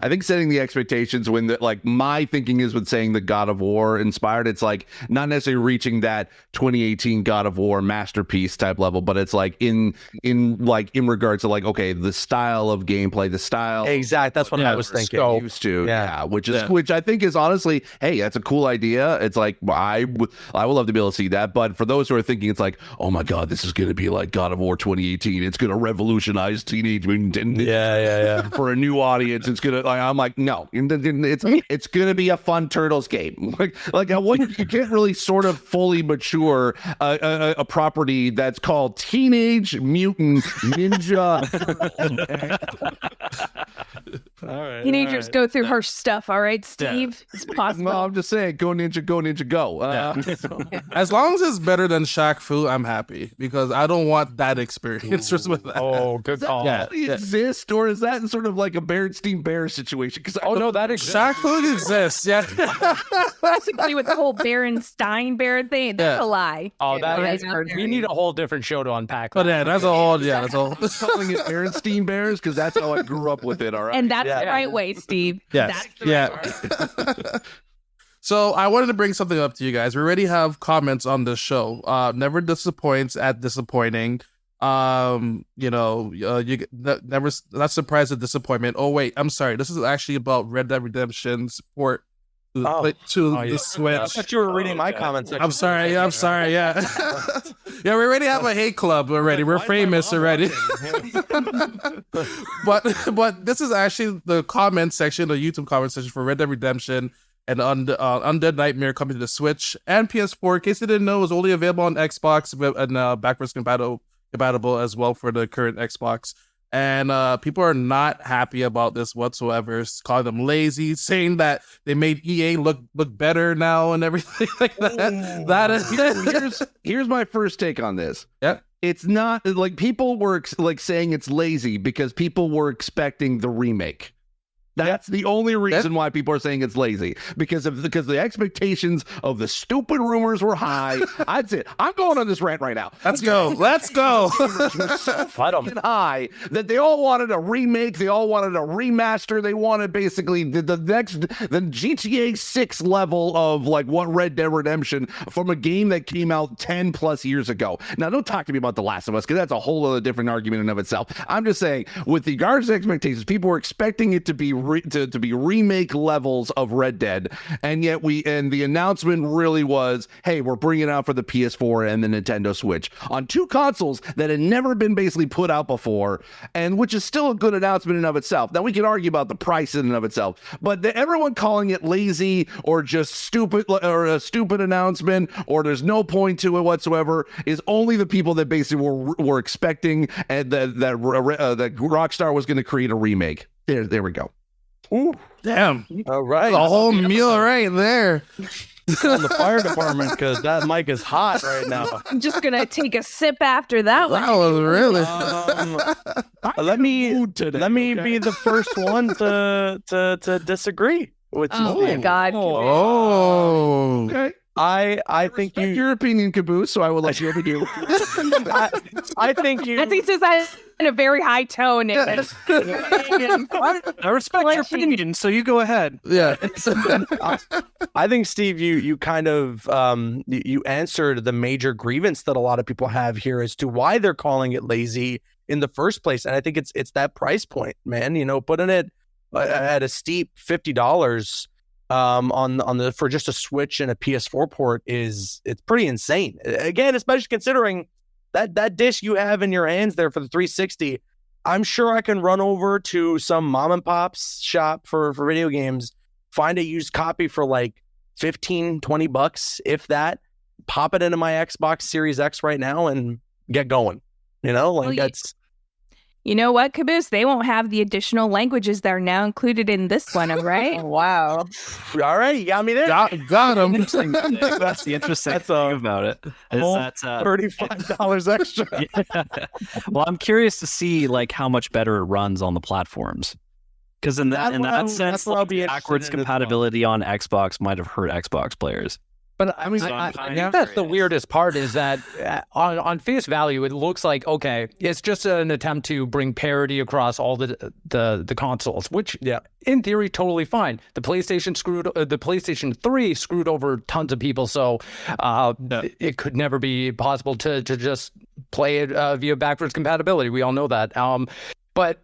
I think setting the expectations when my thinking is with saying the God of War inspired, it's like not necessarily reaching that 2018 God of War masterpiece type level, but it's like in regards to like, okay, the style of gameplay, the style. Exactly. That's what I was thinking. So used to. Yeah. Which I think is honestly, hey, that's a cool idea. It's like, I would love to be able to see that. But for those who are thinking, it's like, oh my God, this is going to be like God of War 2018. It's going to revolutionize Teenage Mutant Ninja for a new audience. It's going to, I'm like, no, it's gonna be a fun Turtles game. You can't really sort of fully mature a property that's called Teenage Mutant Ninja. Teenagers go through her stuff. All right, Steve. It's possible. No, I'm just saying, go ninja, go. As long as it's better than Shaq Fu, I'm happy because I don't want that experience just with that. Oh, good call. Exist, or is that sort of like a Berenstein Bear situation? That exists. Shaq Fu exists. Yeah. Basically, with the whole Berenstein Bear thing, that's a lie. Oh, we need a whole different show to unpack. But that's a whole. Yeah, that's all. Calling it Berenstein Bears because that's how I grew up with it. All right, and that's the right way, Steve. Yes. That's the right way. So I wanted to bring something up to you guys. We already have comments on this show. Never disappoints at disappointing. You never not surprised at disappointment. Oh wait, I'm sorry. This is actually about Red Dead Redemption support to the Switch. I thought you were reading my comments. I'm sorry. Yeah. We already have a hate club already. We're famous already. but this is actually the comment section, the YouTube comment section for Red Dead Redemption and Undead Nightmare coming to the Switch and PS4. In case you didn't know, it was only available on Xbox and backwards compatible as well for the current Xbox. And people are not happy about this whatsoever, calling them lazy, saying that they made EA look better now and everything like that. Here's my first take on this. Yep. It's not like people were saying it's lazy because people were expecting the remake. That's the only reason why people are saying it's lazy, because the expectations of the stupid rumors were high. That's it. I'm going on this rant right now. Let's go. Fight them high that they all wanted a remake. They all wanted a remaster. They wanted basically the GTA 6 level of like what Red Dead Redemption from a game that came out 10 plus years ago. Now, don't talk to me about The Last of Us because that's a whole other different argument in and of itself. I'm just saying, with regards to expectations, people were expecting it to be to be remake levels of Red Dead, and yet the announcement really was, hey, we're bringing it out for the PS4 and the Nintendo Switch on two consoles that had never been basically put out before, and which is still a good announcement in and of itself. Now we can argue about the price in and of itself, but everyone calling it lazy or just stupid or a stupid announcement or there's no point to it whatsoever is only the people that basically were expecting and that Rockstar was going to create a remake. There we go. Ooh, damn. All right. The whole meal right there. On the fire department because that mic is hot right now. I'm just going to take a sip after that one. That was really. Let me be the first one to disagree with you. Oh, my God. Oh. Okay. I think your opinion, Caboose, so I will let you over do. I think you. I think he says that in a very high tone. I respect your opinion, so you go ahead. Yeah. I think, Steve, you kind of you answered the major grievance that a lot of people have here as to why they're calling it lazy in the first place, and I think it's that price point, man. You know, putting it at a steep $50. On the for just a Switch and a PS4 port it's pretty insane. Again, especially considering that disc you have in your hands there for the 360. I'm sure I can run over to some mom and pop's shop for video games, find a used copy for like $15-20, if that, pop it into my Xbox Series X right now and get going. You know, like Well, that's You know what, Caboose? They won't have the additional languages that are now included in this one, right? Oh, wow. all right. You got me there. Got him. That's the interesting thing about it. Is that $35 extra. yeah. Well, I'm curious to see like how much better it runs on the platforms. Because in that sense, what I'll be backwards interested in as compatibility on Xbox might have hurt Xbox players. But I mean, I think that's the weirdest part is that on face value, it looks like, okay, it's just an attempt to bring parity across all the consoles, which in theory, totally fine. The PlayStation 3 screwed over tons of people. So it could never be possible to just play it via backwards compatibility. We all know that. But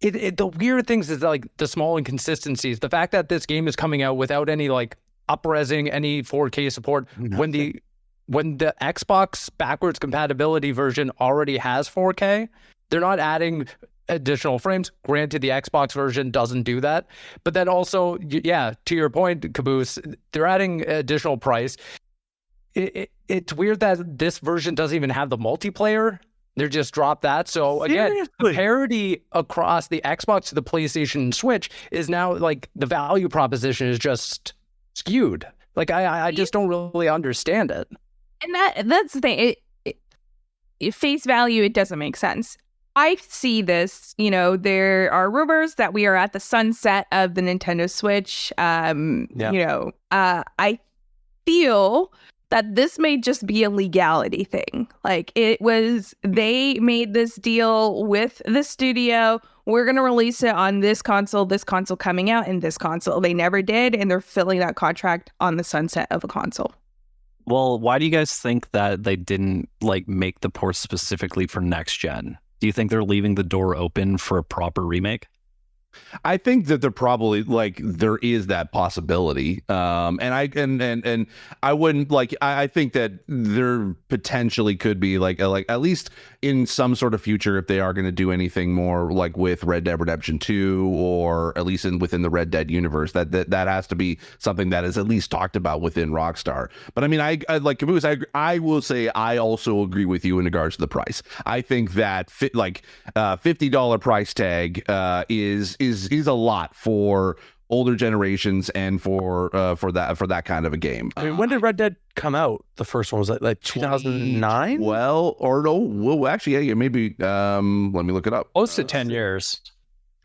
the weird things is like the small inconsistencies. The fact that this game is coming out without any like up-resing, any 4K support, when the Xbox backwards compatibility version already has 4K, they're not adding additional frames. Granted, the Xbox version doesn't do that, but then also, to your point, Caboose, they're adding additional price. It's weird that this version doesn't even have the multiplayer. They just dropped that. So again, the parity across the Xbox to the PlayStation Switch is now like the value proposition is just skewed. Like I just don't really understand it. And that's the thing. Face value, it doesn't make sense. I see this, there are rumors that we are at the sunset of the Nintendo Switch. I feel that this may just be a legality thing. Like they made this deal with the studio. We're going to release it on this console coming out, and this console. They never did, and they're filling that contract on the sunset of a console. Well, why do you guys think that they didn't like make the port specifically for next gen? Do you think they're leaving the door open for a proper remake? I think that they're probably like there is that possibility, and I wouldn't like. I think that there potentially could be like at least in some sort of future if they are going to do anything more like with Red Dead Redemption 2 or at least within the Red Dead universe that has to be something that is at least talked about within Rockstar. But I mean, I like Caboose. I will say I also agree with you in regards to the price. I think that $50 price tag is a lot for older generations and for that kind of a game. I mean, when did Red Dead come out? The first one was like 2009. Well, or no, well, actually, yeah, maybe. Let me look it up. Close to 10 years.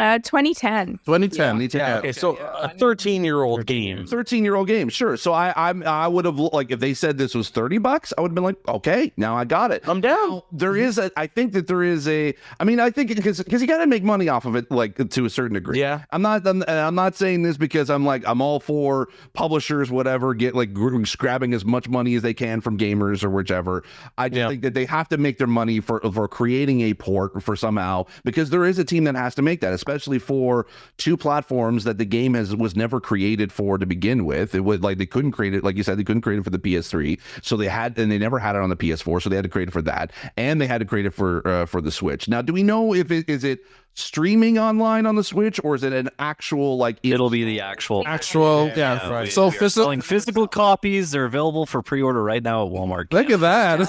2010. 2010. Yeah. Okay, so a 13-year-old game. 13-year-old game, sure. So I would have like if they said this was $30, I would have been like, okay, now I got it. I'm down. I think that there is a. I mean, I think because you got to make money off of it, like to a certain degree. Yeah. I'm not saying this because I'm all for publishers, whatever, get like grabbing as much money as they can from gamers or whichever. I just think that they have to make their money for creating a port for somehow because there is a team that has to make that, especially for two platforms that the game was never created for to begin with. It was like they couldn't create it, like you said, they couldn't create it for the PS3, so they never had it on the PS4, so they had to create it for that, and they had to create it for the Switch. Now, do we know if is it streaming online on the Switch or is it an actual like? It'll be the actual. Yeah. Right. So selling physical copies. They're available for pre-order right now at Walmart. Look at that. Look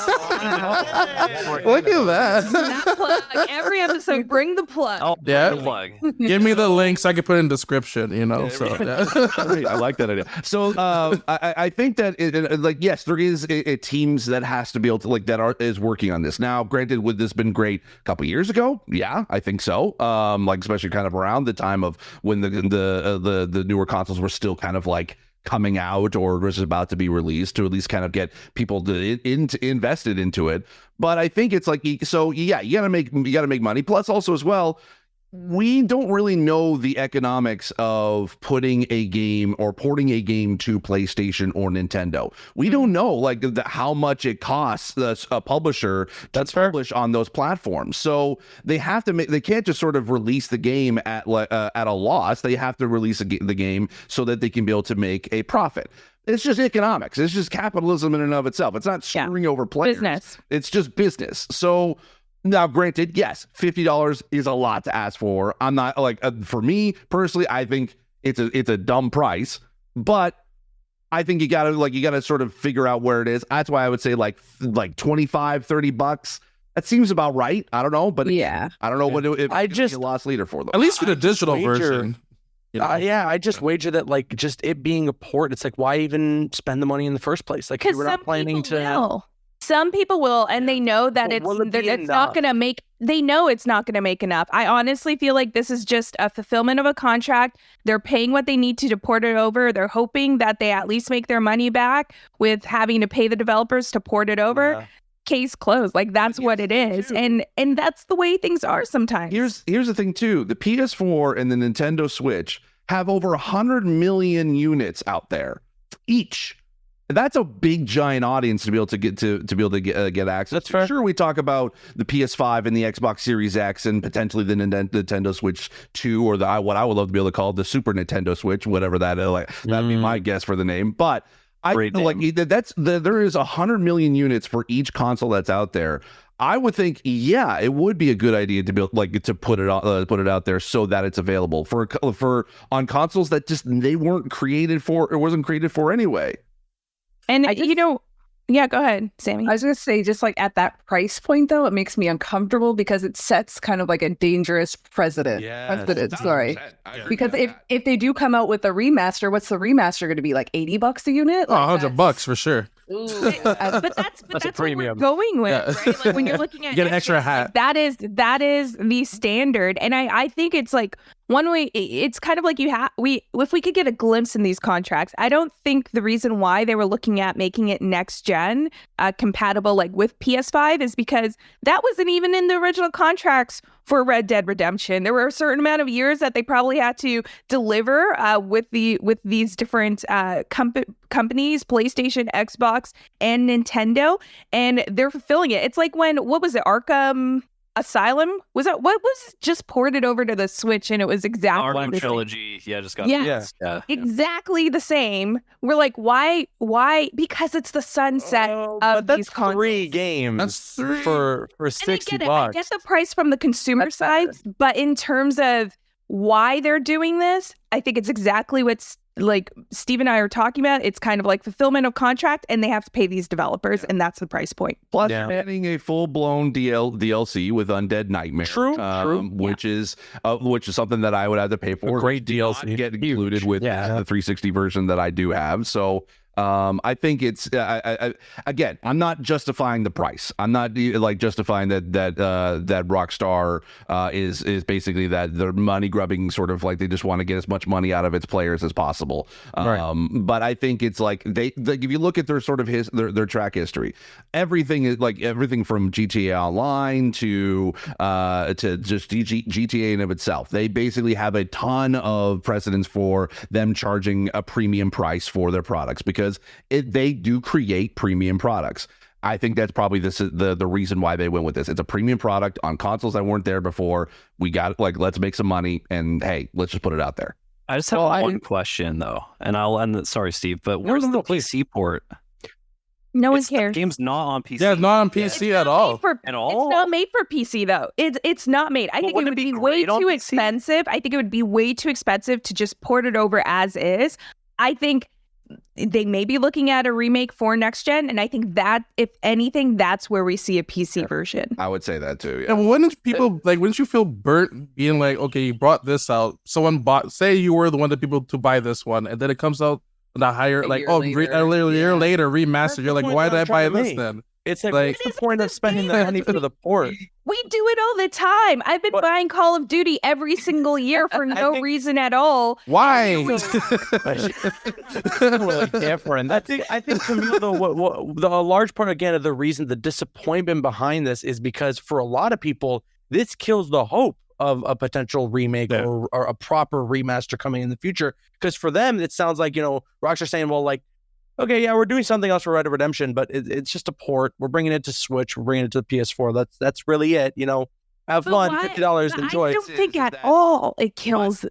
at that. That plug. Every episode, bring the plug. Oh, Yeah. the plug. Give me the links I can put in the description, so Great, I like that idea. So I think that yes, there is a teams that has to be able to is working on this. Now, granted, would this been great a couple years ago? Yeah, I think so. Especially kind of around the time of when the newer consoles were still kind of like coming out or was about to be released to at least kind of get people invested into it. But I think it's like, so yeah, you gotta make money. Plus also as well, we don't really know the economics of putting a game or porting a game to PlayStation or Nintendo. We don't know how much it costs a publisher to publish on those platforms. So they have to they can't just sort of release the game at a loss. They have to release the game so that they can be able to make a profit. It's just economics. It's just capitalism in and of itself. It's not screwing over players. Business. It's just business. So now, granted, yes, $50 is a lot to ask for. I'm not for me personally, I think it's a dumb price, but I think you gotta sort of figure out where it is. That's why I would say like $25, $30 That seems about right. I don't know, but Yeah. I don't know what it I could be just- a loss leader for them. At least for the digital wager- version. You know? Yeah, I just wager that like just it being a port, it's like why even spend the money in the first place? Like Because we're not planning to. Some people will, and they know that But it's will it be it's not enough? going to make. They know it's not going to make enough. I honestly feel like this is just a fulfillment of a contract. They're paying what they need to port it over. They're hoping that they at least make their money back with having to pay the developers to port it over. Yeah. Case closed. Like that's what it is, and that's the way things are sometimes. Here's the thing too. The PS4 and the Nintendo Switch have over 100 million units out there each. That's a big giant audience to be able to get access. That's to. fair. Sure, we talk about the PS5 and the Xbox Series X and potentially the Nintendo Switch 2 or what I would love to be able to call the Super Nintendo Switch, whatever that is. Like that'd be my guess for the name. But I Great feel like there is 100 million units for each console that's out there. I would think, yeah, it would be a good idea to build to put it out there so that it's available for on consoles that just they weren't created for or wasn't created for anyway. And I just- yeah, go ahead, Sammy. I was going to say, just like at that price point, though, it makes me uncomfortable because it sets kind of like a dangerous precedent. Sorry. Because if they do come out with a remaster, what's the remaster going to be? Like $80 a unit? Oh, $100 for sure. but that's That's a what premium. we're going with, Yeah. right? Like when you're looking at Get an next extra gen, hat. that is the standard, and I think it's like one way. It's kind of like if we could get a glimpse in these contracts, I don't think the reason why they were looking at making it next gen compatible like with PS5 is because that wasn't even in the original contracts for Red Dead Redemption. There were a certain amount of years that they probably had to deliver with these different companies, PlayStation, Xbox, and Nintendo, and they're fulfilling it. It's like what was it, Arkham Asylum? Was that what was just ported over to the Switch, and it was exactly Arkham the trilogy. Yeah, just got Yeah. exactly the same. We're like, why? Because it's the sunset Oh, of but these that's consoles. 3 games That's 3. for And I $60. get it. I get the price from the consumer side, but in terms of why they're doing this, I think it's exactly what's like Steve and I are talking about. It's kind of like fulfillment of contract, and they have to pay these developers, and that's the price point. Plus, Yeah. adding a full-blown DLC with Undead Nightmare, True. which is something that I would have to pay for. A great Not DLC. get included with Yeah. the 360 version that I do have. So I think it's again, I'm not justifying the price. I'm not like justifying that Rockstar is basically that they're money grubbing, sort of like they just want to get as much money out of its players as possible. Right. But I think it's like if you look at their sort of their track history, everything is like everything from GTA Online to just GTA in of itself. They basically have a ton of precedents for them charging a premium price for their products because they do create premium products. I think that's probably the reason why they went with this. It's a premium product on consoles that weren't there before. We got let's make some money and hey, let's just put it out there. I just have one question though, and I'll end it. Sorry, Steve, but where's the PC port? No one The cares. game's not on PC. Yeah, not on PC at all. At all? It's not made for PC though. It's not made. I think it wouldn't would it be be way great on too PC? expensive. I think it would be way too expensive to just port it over as is. I think they may be looking at a remake for next gen, and I think that if anything, that's where we see a PC version. I would say that too. Yeah. And wouldn't you feel burnt being like, okay, you brought this out, someone bought, say you were the one of the people to buy this one, and then it comes out the higher, A like, year oh, later. a year later, remastered. That's You're the like, point why I'm did I buy trying to this make. then? It's like, Like- what's the point of spending the money for the port? We do it all the time. I've been But- buying Call of Duty every single year for no think- reason at all. Why? Really different. I think for me though, a large part again of the reason, the disappointment behind this is because for a lot of people, this kills the hope of a potential remake or a proper remaster coming in the future. Because for them, it sounds like, Rockstar saying, well, like, okay, yeah, we're doing something else for Red Dead Redemption, but it's just a port. We're bringing it to Switch. We're bringing it to the PS4. That's really it. Have But fun, why- $50, but enjoy I it. don't think at all it kills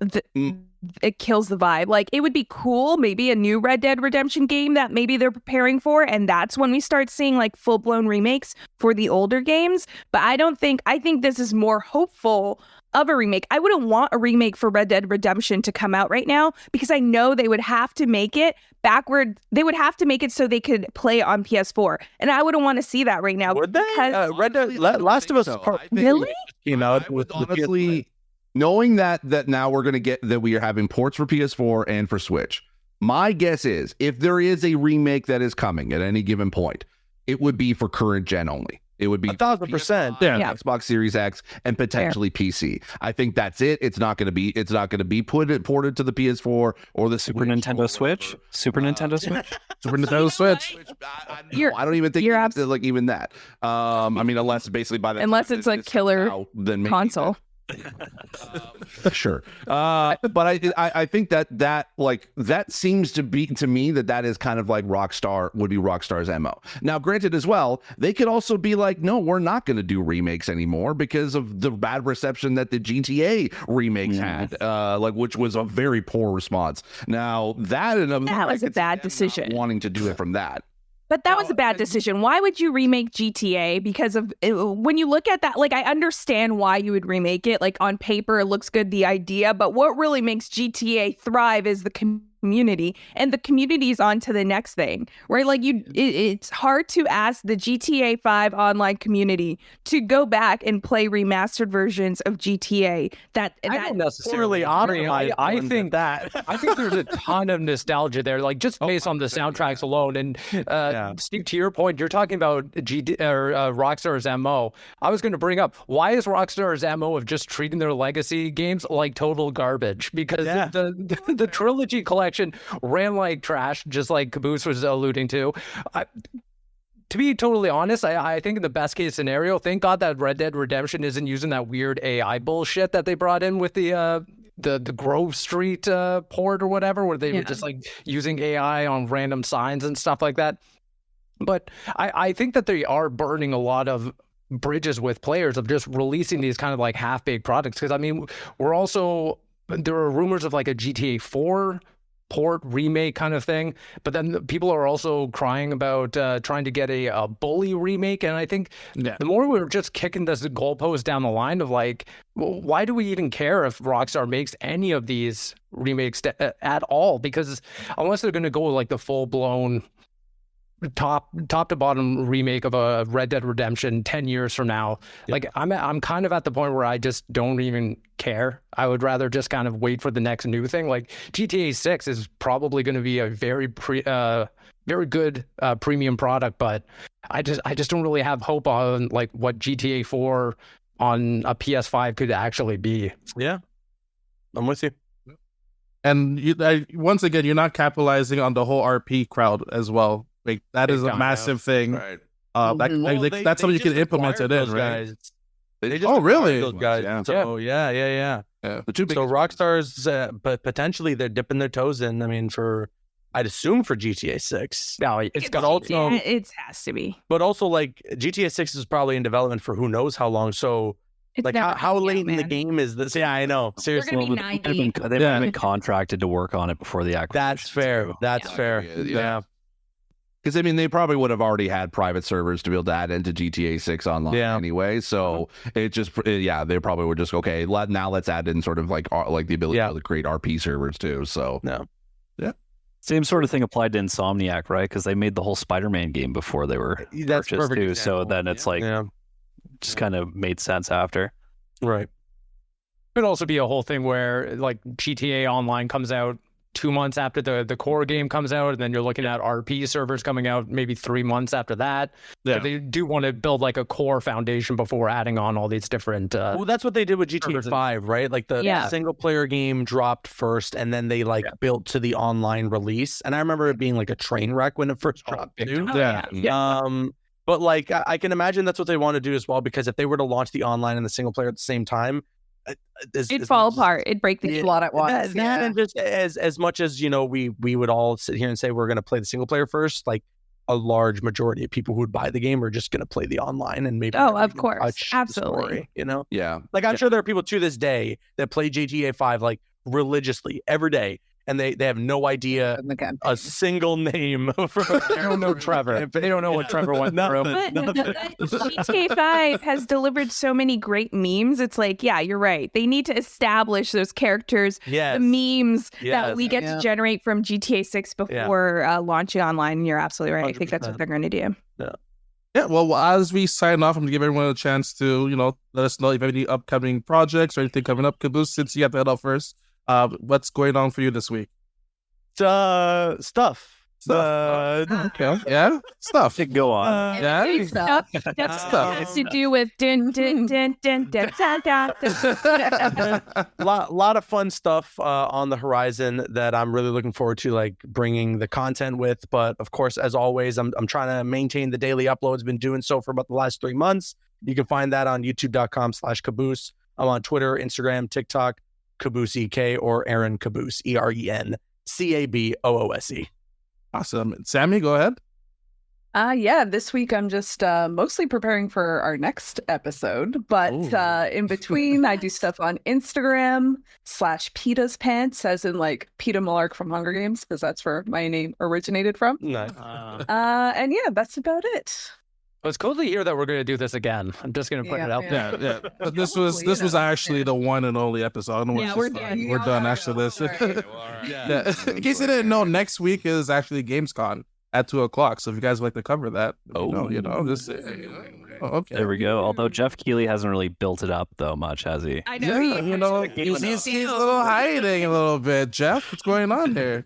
it kills the vibe. Like, it would be cool, maybe a new Red Dead Redemption game that maybe they're preparing for, and that's when we start seeing like full-blown remakes for the older games. But I think this is more hopeful of a remake. I wouldn't want a remake for Red Dead Redemption to come out right now because I know they would have to make it backward. They would have to make it so they could play on PS4, and I wouldn't want to see that right now. Would they? Because Red Dead, Last of Us really? came out with honestly, knowing that now we're going to get that we are having ports for PS4 and for Switch. My guess is if there is a remake that is coming at any given point, it would be for current gen only. It would be 1,000%. Yeah. Xbox Series X and potentially PC. I think that's it. It's not going to be ported to the PS4 or the Super Nintendo Switch. Super Nintendo Switch. Super Nintendo Switch. I don't even think you're it's like even that. I mean, unless basically by the Unless it's a killer console. Sure. But I think that seems to be to me that is kind of like Rockstar would be Rockstar's MO. Now, granted as well, they could also be like, no, we're not going to do remakes anymore because of the bad reception that the GTA remakes had, which was a very poor response. Now that was a bad decision. Wanting to do it from that. But that was a bad decision. Why would you remake GTA? Because of when you look at that, like, I understand why you would remake it. Like, on paper, it looks good, the idea. But what really makes GTA thrive is the community, and the community is on to the next thing, right? Like, it's hard to ask the GTA 5 online community to go back and play remastered versions of GTA. I don't necessarily optimize. I think there's a ton of nostalgia there, like just based on the soundtracks alone. And Steve, to your point, you're talking about Rockstar's MO. I was going to bring up, why is Rockstar's MO of just treating their legacy games like total garbage? Because the trilogy collection ran like trash, just like Caboose was alluding to. To be totally honest, I think in the best case scenario, thank God that Red Dead Redemption isn't using that weird AI bullshit that they brought in with the Grove Street port or whatever, where they were just like using AI on random signs and stuff like that. But I think that they are burning a lot of bridges with players of just releasing these kind of like half-baked products. Because I mean, there are rumors of like a GTA 4 port remake kind of thing, but then people are also crying about trying to get a Bully remake. And I think the more we're just kicking this goalpost down the line of like, well, why do we even care if Rockstar makes any of these remakes at all? Because unless they're going to go like the full-blown top to bottom remake of a Red Dead Redemption 10 years from now, like I'm kind of at the point where I just don't even care. I would rather just kind of wait for the next new thing. Like GTA 6 is probably going to be a very good premium product, but I just don't really have hope on like what GTA 4 on a PS5 could actually be. Yeah, I'm with you. And once again, you're not capitalizing on the whole RP crowd as well. Like that is a massive thing. Right. That's something you can implement it in, right? Guys. Really? Those guys. Yeah. So yeah. The two So Rockstar's, but potentially they're dipping their toes in. I mean, I'd assume for GTA 6. No, It has to be. But also like GTA 6 is probably in development for who knows how long. So It's like never how gonna late be out, in the man. game is this? Yeah, I know. Seriously. They're gonna be 90. They've been contracted to work on it before the acquisition. That's fair. So- That's fair. Yeah. Because I mean, they probably would have already had private servers to be able to add into GTA 6 online anyway. So it just, they probably were just okay. Now let's add in sort of like the ability to create RP servers too. So Same sort of thing applied to Insomniac, right? Because they made the whole Spider-Man game before they were That's purchased perfect too. example. So then it's like just kind of made sense after. Right. Could also be a whole thing where like GTA Online comes out 2 months after the core game comes out, and then you're looking at RP servers coming out maybe 3 months after that. But they do want to build like a core foundation before adding on all these different. Well, that's what they did with GTA 5, right? Like the single player game dropped first, and then they built to the online release. And I remember it being like a train wreck when it first dropped. Too. But like I can imagine that's what they want to do as well, because if they were to launch the online and the single player at the same time, it'd fall apart. It'd break the a lot at once. And just as much as we would all sit here and say we're going to play the single player first, like a large majority of people who would buy the game are just going to play the online and maybe of course, touch absolutely, the story, like I'm sure there are people to this day that play GTA 5 like religiously every day, and they have no idea a single name. They don't know Trevor. They don't know what Trevor went through. But GTA 5 has delivered so many great memes. It's like, yeah, you're right. They need to establish those characters, the memes that we get to generate from GTA 6 before launching online. And you're absolutely right. 100%. I think that's what they're going to do. Yeah, well, as we sign off, I'm gonna give everyone a chance to, let us know if you have any upcoming projects or anything coming up. Caboose, since you have to head out first, what's going on for you this week? Stuff. Okay. Yeah, stuff. To go on. Stuff. That's stuff. Has to do with lot of fun stuff on the horizon that I'm really looking forward to, like bringing the content with. But of course, as always, I'm trying to maintain the daily uploads. Been doing so for about the last 3 months. You can find that on youtube.com/Caboose. I'm on Twitter, Instagram, TikTok, Caboose EK, or Aaron Caboose, ERENCABOOSE. Awesome. Sammy, go ahead. Yeah, this week I'm just mostly preparing for our next episode, but in between I do stuff on Instagram /Peta's Pants, as in like Peeta Malark from Hunger Games, because that's where my name originated from. Nice. And yeah, that's about it. Well, it's cool to hear that we're going to do this again. I'm just going to put it out there. Yeah. But this was actually the one and only episode. I don't know we're done. We're done after this. In case you didn't know, next week is actually Gamescom at 2:00. So if you guys would like to cover that, just okay. There we go. Although Jeff Keighley hasn't really built it up though much, has he? I know. He's a little hiding a little bit. Jeff, what's going on there?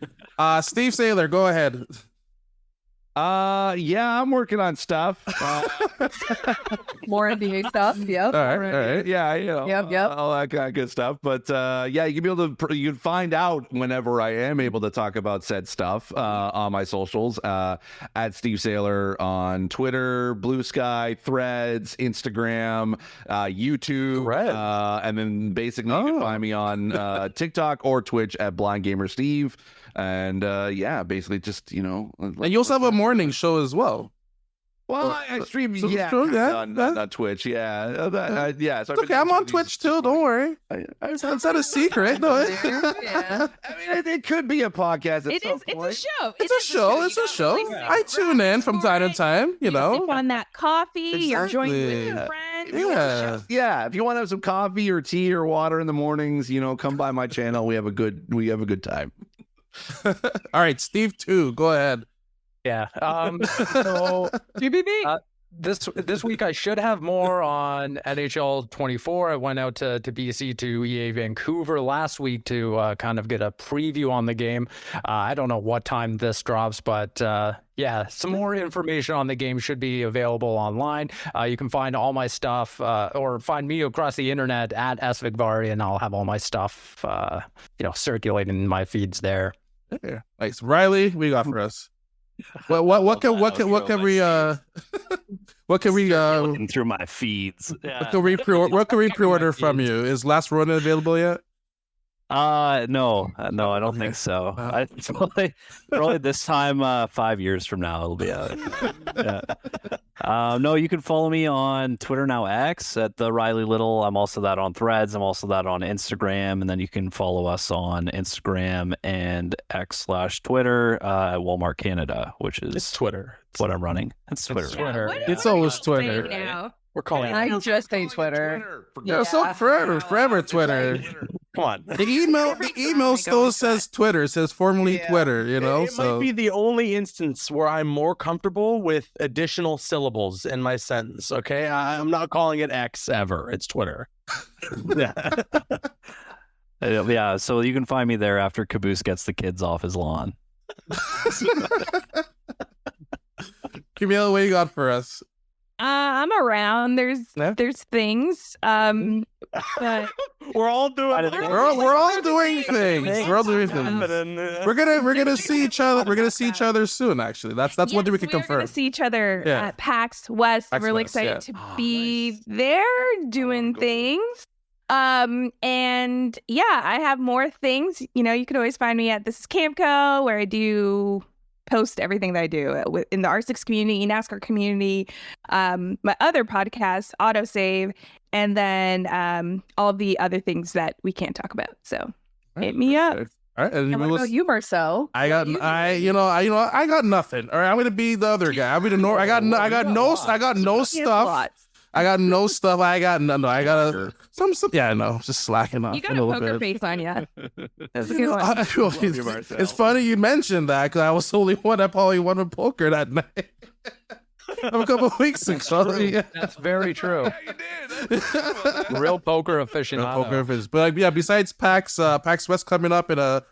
Steve Saylor, go ahead. Yeah, I'm working on stuff. More NBA stuff. Yep. All right. Yeah, Yep. All that kind of good stuff. But yeah, you can find out whenever I am able to talk about said stuff on my socials at Steve Saylor on Twitter, Blue Sky, Threads, Instagram, YouTube, and then basically you can find me on TikTok or Twitch at Blind Gamer Steve. And basically just and you also have a morning show as well. Well, I stream on Twitch. Yeah, So it's okay. I'm on Twitch too. Don't worry. It's not a secret. No, I mean, it could be a podcast. It's a show. It's a show. I tune in from time to time. You sip on that coffee. You're joining with your friends. Yeah. If you want to have some coffee or tea or water in the mornings, come by my channel. We have a good time. All right, Steve 2, go ahead. Yeah. So GBB. This week I should have more on NHL 24. I went out to BC to EA Vancouver last week to kind of get a preview on the game. I don't know what time this drops, but some more information on the game should be available online. You can find all my stuff or find me across the internet at SVigvari, and I'll have all my stuff circulating in my feeds there. Yeah. Nice. Riley, what you got for us? What can we looking through my feeds? What can we pre-order from you? Is Last Ronin available yet? No, I don't think so. Probably this time 5 years from now it'll be out. No, you can follow me on Twitter, now X, at the Riley Little. I'm also that on Threads. I'm also that on Instagram, and then you can follow us on Instagram and X/Twitter at Walmart Canada, which is it's Twitter. What I'm running. It's Twitter. It's always Twitter. We're calling it. I just say Twitter. So forever Twitter. Come on. The email still says Twitter. It says formerly Twitter, It might be the only instance where I'm more comfortable with additional syllables in my sentence, okay? I'm not calling it X ever. It's Twitter. Yeah, so you can find me there after Caboose gets the kids off his lawn. Camille, what you got for us? I'm around. There's things. But we're all doing things. We're all doing things. We're gonna see each other. We're gonna see each other soon. Actually, that's one thing we can confirm. We're gonna see each other at PAX West. I'm really excited to be there doing things. And I have more things. You can always find me at This Is Camco, where I do post everything that I do in the R6 community, NASCAR community, my other podcast, Autosave, and then all of the other things that we can't talk about. So hit me up. All right, and And what about you, Marcel? I got nothing. All right, I'm gonna be the other guy. I'm gonna know. I got no stuff. I got no stuff. I got no. I got some. Yeah, no, just slacking off. You got a poker face on you. That's a good one. It's funny you mentioned that because I was the only one that probably won a poker that night. A couple of weeks ago. Yeah. That's very true. Real poker aficionado. But like, yeah, besides PAX West coming up and a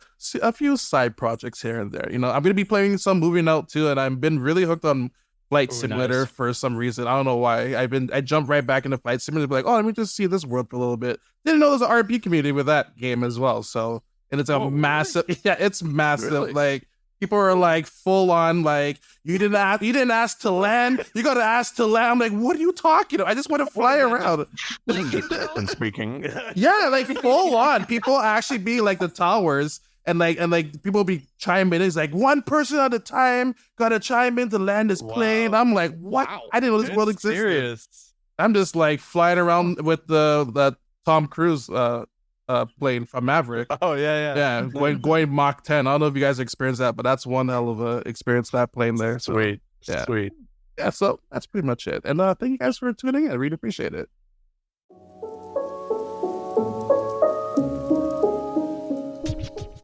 few side projects here and there. You know, I'm gonna be playing some moving out too, and I've been really hooked on Flight Simulator for some reason. I don't know why. I jumped right back into Flight Simulator, be like, oh, let me just see this world for a little bit. Didn't know there's an RP community with that game as well. So, and it's a massive. Really? Yeah, it's massive. Really? Like. People are like full on like you didn't ask to land. You got to ask to land. I'm like, what are you talking about? I just want to fly around. And speaking, yeah, like full on. People actually be like the towers and people be chiming in. It's like one person at a time got to chime in to land this plane. I'm like, what? Wow. I didn't know this world existed. Serious. I'm just like flying around with the Tom Cruise plane from Maverick. Oh yeah. Going Mach 10. I don't know if you guys experienced that, but that's one hell of a experience, that plane there. So, sweet. Yeah. So that's pretty much it. And thank you guys for tuning in. I really appreciate it.